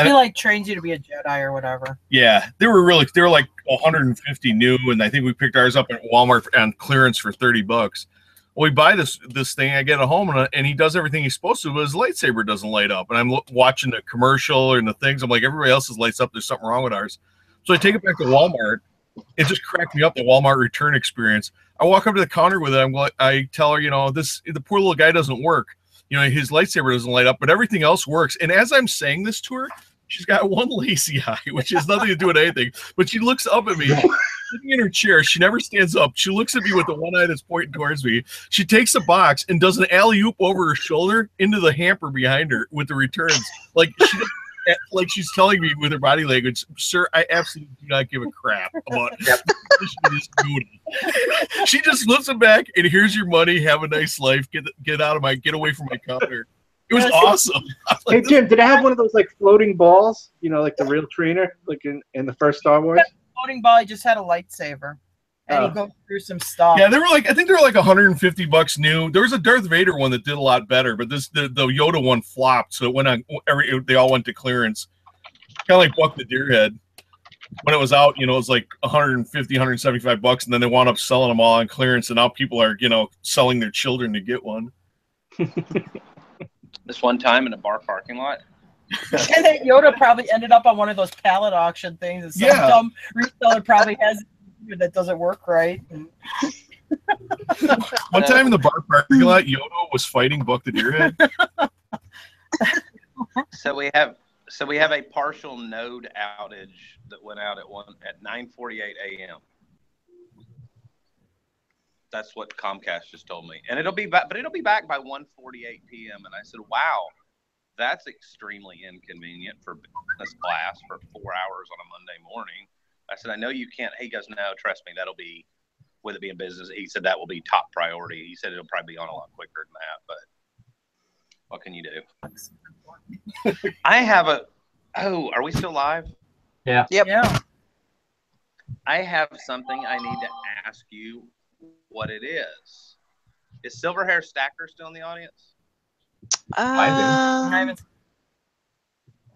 He like trains you to be a Jedi or whatever. Yeah, they were like 150 new, and I think we picked ours up at Walmart on clearance for $30. Well, we buy this thing, I get it home, and he does everything he's supposed to, but his lightsaber doesn't light up. And I'm watching the commercial and the things. I'm like, everybody else's lights up. There's something wrong with ours. So I take it back to Walmart. It just cracked me up, the Walmart return experience. I walk up to the counter with it. I tell her, you know, the poor little guy doesn't work. You know, his lightsaber doesn't light up, but everything else works. And as I'm saying this to her, she's got one lazy eye, which has nothing to do with anything. But she looks up at me, sitting in her chair. She never stands up. She looks at me with the one eye that's pointing towards me. She takes a box and does an alley-oop over her shoulder into the hamper behind her with the returns. Like she's telling me with her body language, sir, I absolutely do not give a crap about this dude. She just looks back and here's your money. Have a nice life. Get away from my counter. It was awesome. Hey Jim, did it have one of those like floating balls? You know, like the real trainer, like in the first Star Wars? Floating ball, he just had a lightsaber. And he goes through some stuff. Yeah, I think they were like $150 new. There was a Darth Vader one that did a lot better, but the Yoda one flopped, so it went on they all went to clearance. Kind of like Buck the Deerhead. When it was out, you know, it was like $150, $175, and then they wound up selling them all on clearance, and now people are, you know, selling their children to get one. This one time in a bar parking lot. And then Yoda probably ended up on one of those pallet auction things. And some dumb reseller probably has it that doesn't work right. One time in the bar parking lot, Yoda was fighting Buck the Deerhead. So we have a partial node outage that went out at 9:48 a.m. That's what Comcast just told me, and it'll be back by 1:48 p.m. And I said, "Wow, that's extremely inconvenient for business class for 4 hours on a Monday morning." I said, "I know you can't." He goes, "No, trust me, that'll be with it being business." He said that will be top priority. He said it'll probably be on a lot quicker than that, but what can you do? I have a. Oh, are we still live? Yeah. Yep. Yeah. I have something I need to ask you what it is. Is Silverhair Stacker still in the audience? I do. I haven't.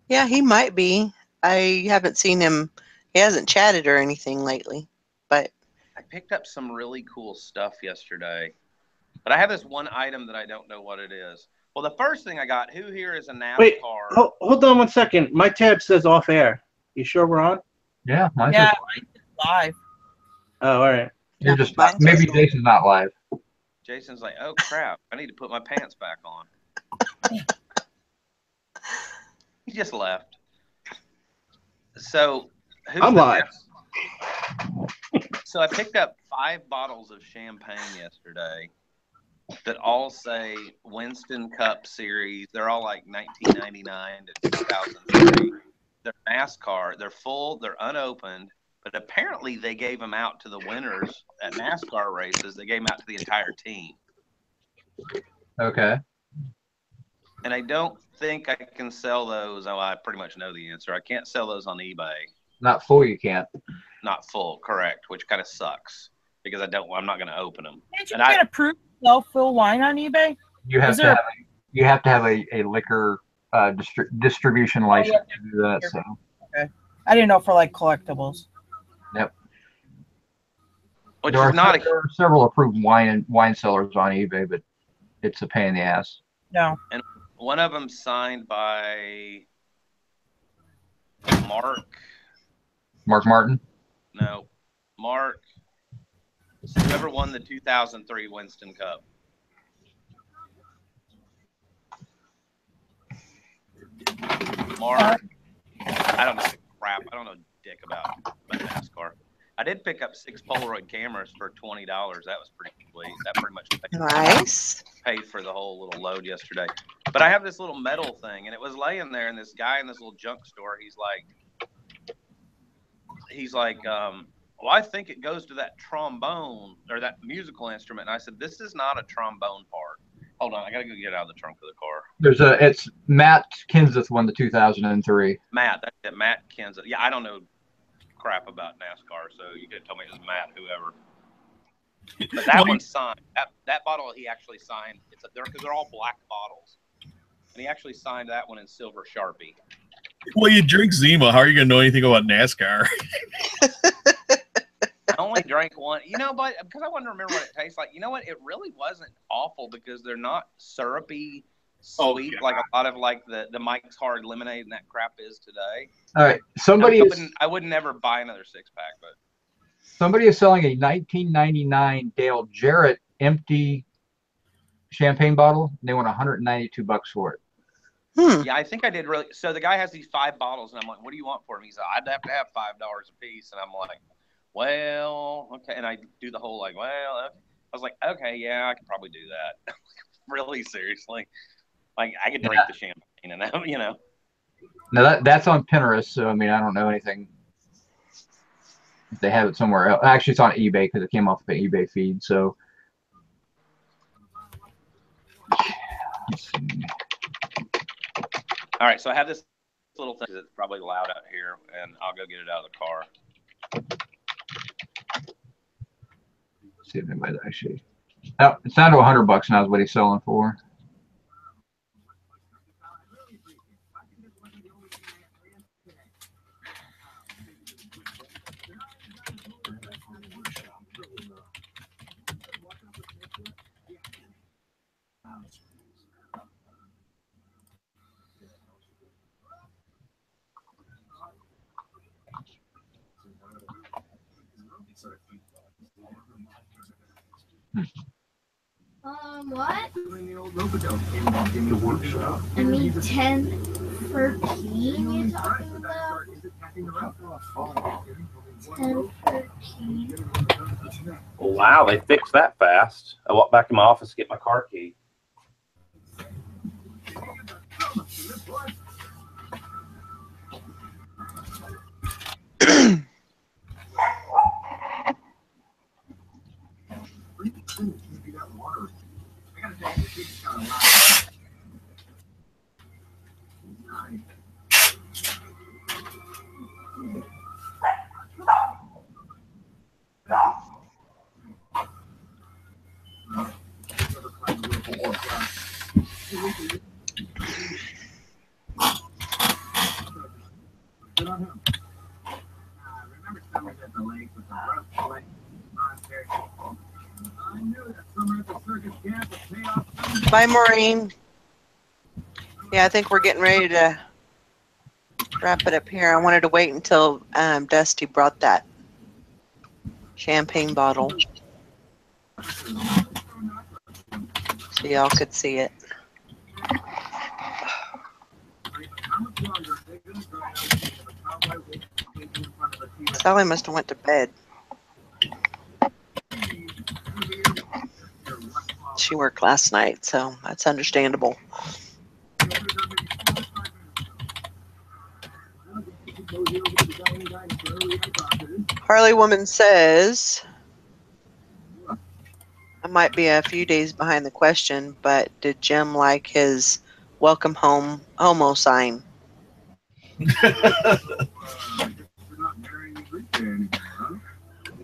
Yeah, he might be. I haven't seen him. He hasn't chatted or anything lately. But I picked up some really cool stuff yesterday. But I have this one item that I don't know what it is. Well, the first thing I got, who here is a NASCAR? Wait, hold on 1 second. My tab says off air. You sure we're on? Yeah, mine's Yeah, just live. Oh, all right. You're just Mine's maybe just- Jason's not live. Jason's like, oh crap, I need to put my pants back on. He just left. So who's I'm the live. So I picked up 5 bottles of champagne yesterday that all say Winston Cup series. They're all like 1999 to 2003. They're NASCAR. They're full. They're unopened. But apparently they gave them out to the winners at NASCAR races. They gave them out to the entire team. Okay. And I don't think I can sell those. Oh, I pretty much know the answer. I can't sell those on eBay. Not full, you can't. Not full, correct, which kind of sucks because I'm not going to open them. Did you And get approved to sell full wine on eBay? You have Is to there have you have to have a liquor distribution license yeah. to do that. So Okay. I didn't know for like collectibles. yep. Which There is are, not there are several approved wine sellers on eBay, but it's a pain in the ass. No. And one of them signed by Mark. Mark Martin. No, Mark. Whoever won the 2003 Winston Cup. Mark. I don't know crap. I don't know dick about NASCAR. I did pick up 6 Polaroid cameras for $20. That was pretty sweet. That pretty much nice. paid for the whole little load yesterday. But I have this little metal thing, and it was laying there, and this guy in this little junk store, he's like, well, I think it goes to that trombone or that musical instrument. And I said, this is not a trombone part. Hold on, I gotta go get it out of the trunk of the car. It's Matt Kenseth won the 2003. Matt, that's it, Matt Kenseth. Yeah, I don't know crap about NASCAR, so you could have told me it was Matt, whoever. But that one's signed. That bottle he actually signed. Because they're all black bottles, and he actually signed that one in silver Sharpie. Well, you drink Zima. How are you going to know anything about NASCAR? I only drank one, but because I wanted to remember what it tastes like. You know what? It really wasn't awful because they're not syrupy, sweet like a lot of like the Mike's Hard Lemonade and that crap is today. All right, I would never buy another 6-pack, but somebody is selling a 1999 Dale Jarrett empty champagne bottle. They want $192 for it. Yeah, I think I did really. So the guy has these 5 bottles, and I'm like, "What do you want for them?" He said, "I'd have to have $5 a piece," and I'm like, "Well, okay." And I do the whole like, "Well," okay. I was like, "Okay, yeah, I could probably do that." Really, seriously, like I could drink the champagne, and Now that's on Pinterest, so I mean I don't know anything. If they have it somewhere else. Actually, it's on eBay because it came off the eBay feed. So. Let's see. All right, so I have this little thing that's probably loud out here, and I'll go get it out of the car. See if anybody's actually. Oh, it's down to $100 now is what he's selling for. What? The workshop. I mean, 10, 13 you're talking about? 10, 13. Wow, they fixed that fast. I walked back to my office to get my car key. Bye, Maureen. Yeah, I think we're getting ready to wrap it up here. I wanted to wait until Dusty brought that champagne bottle so y'all could see it. Sally must have went to bed. She worked last night, so that's understandable. Harley Woman says, I might be a few days behind the question, but did Jim like his welcome home homo sign?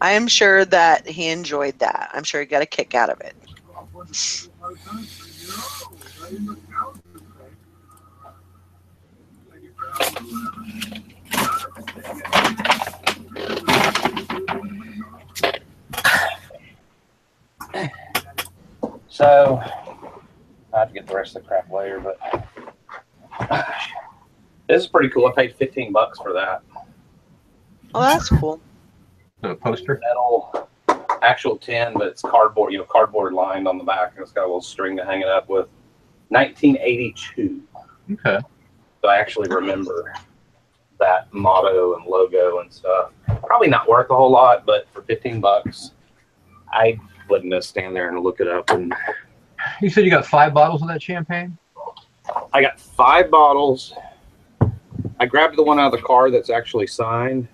I am sure that he enjoyed that. I'm sure he got a kick out of it. So I have to get the rest of the crap later, but this is pretty cool. I paid $15 for that. Oh, that's cool. The poster? Metal, actual tin, but it's cardboard, cardboard lined on the back, and it's got a little string to hang it up with. 1982. Okay. So I actually remember that motto and logo and stuff. Probably not worth a whole lot, but for $15, I wouldn't stand there and look it up. And you said you got 5 bottles of that champagne? I got 5 bottles. I grabbed the one out of the car that's actually signed.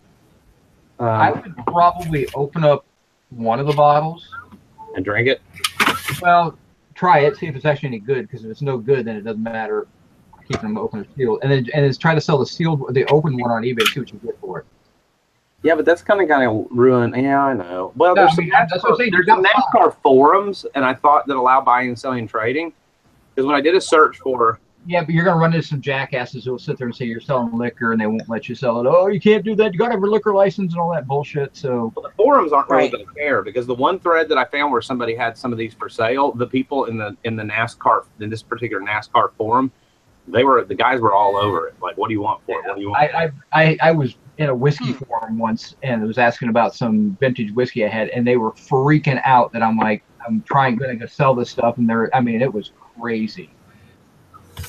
I would probably open up one of the bottles and drink it. Well, try it, see if it's actually any good. Because if it's no good, then it doesn't matter keeping them open or sealed. And then try to sell the open one on eBay. See what you get for it. Yeah, but that's kind of ruin. Yeah, I know. Well, No, there's some NASCAR forums, and I thought that allow buying, selling, and trading. Because when I did a search for. Yeah, but you're going to run into some jackasses who will sit there and say you're selling liquor, and they won't let you sell it. Oh, you can't do that. You got to have a liquor license and all that bullshit. So well, the forums aren't really going to care, because the one thread that I found where somebody had some of these for sale, the people in the NASCAR, in this particular NASCAR forum, the guys were all over it. Like, what do you want for it? What do you want? I was in a whiskey forum once, and I was asking about some vintage whiskey I had, and they were freaking out that I'm going to sell this stuff, and it was crazy.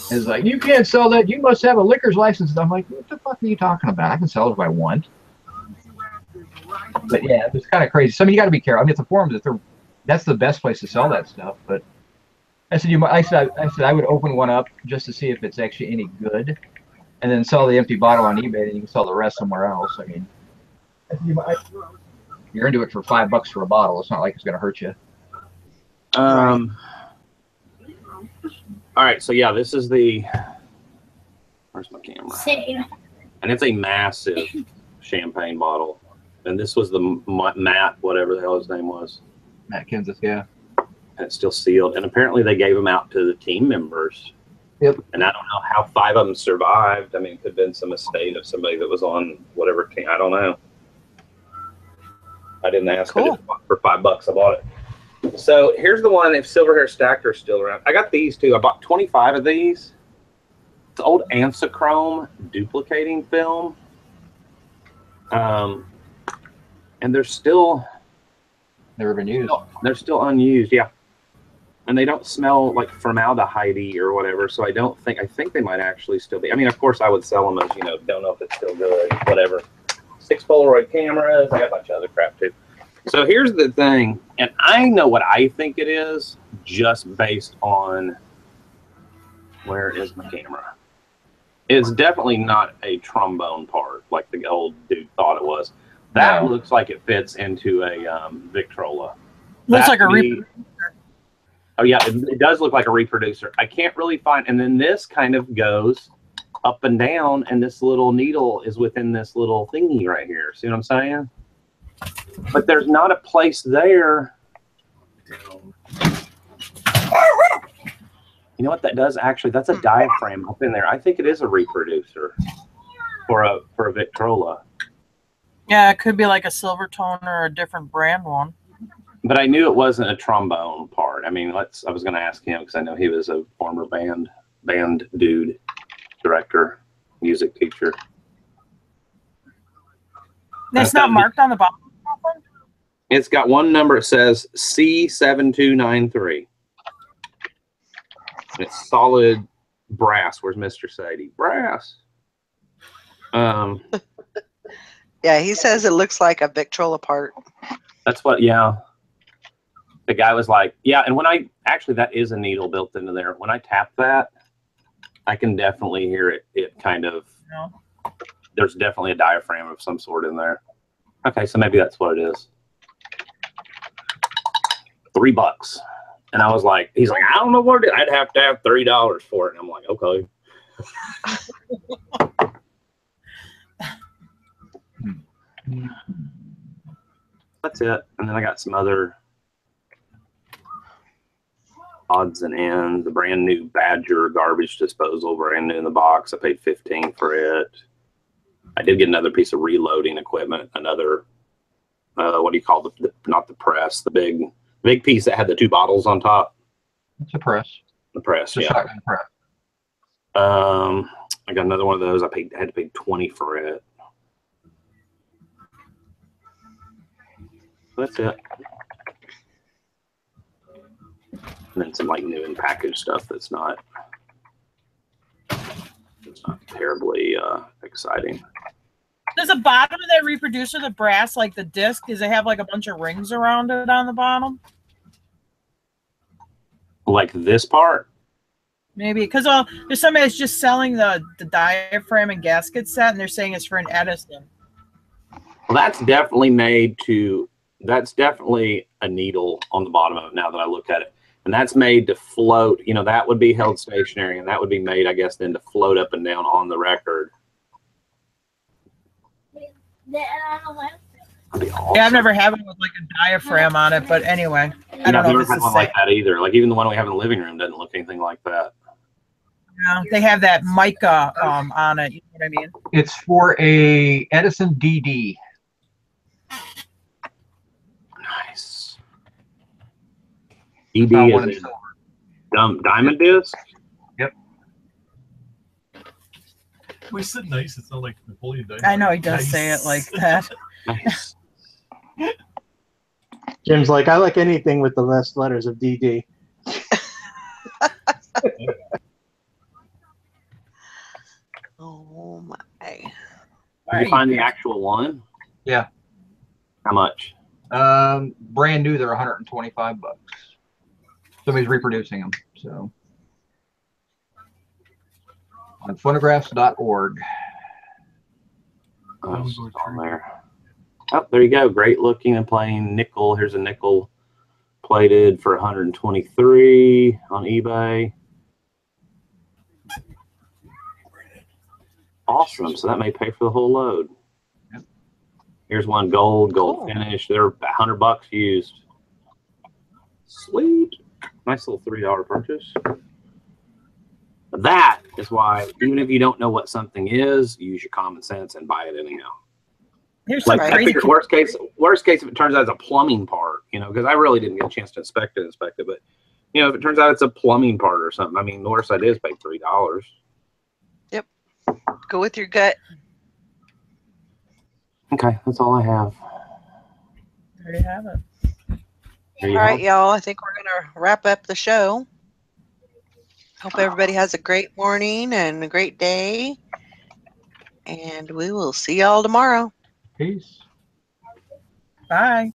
It's like, you can't sell that. You must have a liquor's license. I'm like, what the fuck are you talking about? I can sell it if I want. But yeah, it's kind of crazy. So you got to be careful. It's a forum that's the best place to sell that stuff. But I said I would open one up just to see if it's actually any good, and then sell the empty bottle on eBay, and you can sell the rest somewhere else. I mean, you're into it for $5 for a bottle. It's not like it's going to hurt you. All right, so yeah, this is where's my camera? Same. And it's a massive champagne bottle. And this was the Matt, whatever the hell his name was. Matt Kansas, yeah. And it's still sealed. And apparently they gave them out to the team members. Yep. And I don't know how 5 of them survived. I mean, it could have been some estate of somebody that was on whatever team. I don't know. I didn't ask. Cool. For $5, I bought it. So here's the one. If Silver Hair Stacker is still around, I got these too. I bought 25 of these. It's old Ansichrome duplicating film, and they're still never been used. They're still unused, yeah. And they don't smell like formaldehyde or whatever. So I think they might actually still be. I mean, of course, I would sell them as don't know if it's still good, whatever. 6 Polaroid cameras. I got a bunch of other crap too. So here's the thing, and I know what I think it is just based on where is my camera. It's definitely not a trombone part like the old dude thought it was. That looks like it fits into a Victrola. Looks like a reproducer. Oh yeah, it does look like a reproducer. I can't really find, and then this kind of goes up and down, and this little needle is within this little thingy right here. See what I'm saying? But there's not a place there. You know what that does? Actually, that's a diaphragm up in there. I think it is a reproducer for a Victrola. Yeah, it could be like a Silvertone or a different brand one. But I knew it wasn't a trombone part. I mean, I was going to ask him because I know he was a former band dude, director, music teacher. It's not marked on the bottom. It's got one number. It says C7293. It's solid brass. Where's Mr. Sadie? Brass. Yeah, he says it looks like a Victrola part. That's what, yeah. The guy was like, yeah, and when that is a needle built into there. When I tap that, I can definitely hear it kind of, there's definitely a diaphragm of some sort in there. Okay, so maybe that's what it is. $3. And I was like, he's like, I don't know what it is. I'd have to have $3 for it. And I'm like, okay. That's it. And then I got some other odds and ends. The brand new Badger garbage disposal, brand new in the box. I paid $15 for it. I did get another piece of reloading equipment. Another, what do you call not the press, the big piece that had the 2 bottles on top. It's a press. The press, it's a shotgun press. I got another one of those. I had to pay $20 for it. That's it. And then some like new and packaged stuff that's not terribly exciting. Does the bottom of that reproducer, the brass, like the disc, does it have like a bunch of rings around it on the bottom? Like this part? Maybe, because there's somebody that's just selling the diaphragm and gasket set, and they're saying it's for an Edison. Well, that's definitely a needle on the bottom of it now that I look at it. And that's made to float. You know, that would be held stationary, and that would be made, I guess, then to float up and down on the record. Awesome. Yeah, I've never had one with like a diaphragm on it, but anyway, I don't know if it's the same. Like that either. Like even the one we have in the living room doesn't look anything like that. Yeah, they have that mica on it. You know what I mean? It's for a Edison DD. Nice. DD is diamond disc. Yep. We said nice. It's not like Napoleon Dynamite. I know he does say it like that. Nice. Jim's like, I like anything with the last letters of DD. Oh my. Did you find the actual one? Yeah. How much? Brand new, they're $125. Somebody's reproducing them, so. On phonographs.org. Oh, it's on there. Oh, there you go. Great looking and plain nickel. Here's a nickel plated for $123 on eBay. Awesome. So that may pay for the whole load. Yep. Here's one gold finish. They're $100 used. Sweet. Nice little $3 purchase. That is why, even if you don't know what something is, use your common sense and buy it anyhow. Here's Like, some I figured worst case, if it turns out it's a plumbing part, you know, because I really didn't get a chance to inspect it, but, you know, if it turns out it's a plumbing part or something, I mean, the worst I did is pay $3. Yep. Go with your gut. Okay, that's all I have. There you have it. All right, y'all. I think we're going to wrap up the show. Hope everybody has a great morning and a great day. And we will see y'all tomorrow. Peace. Bye.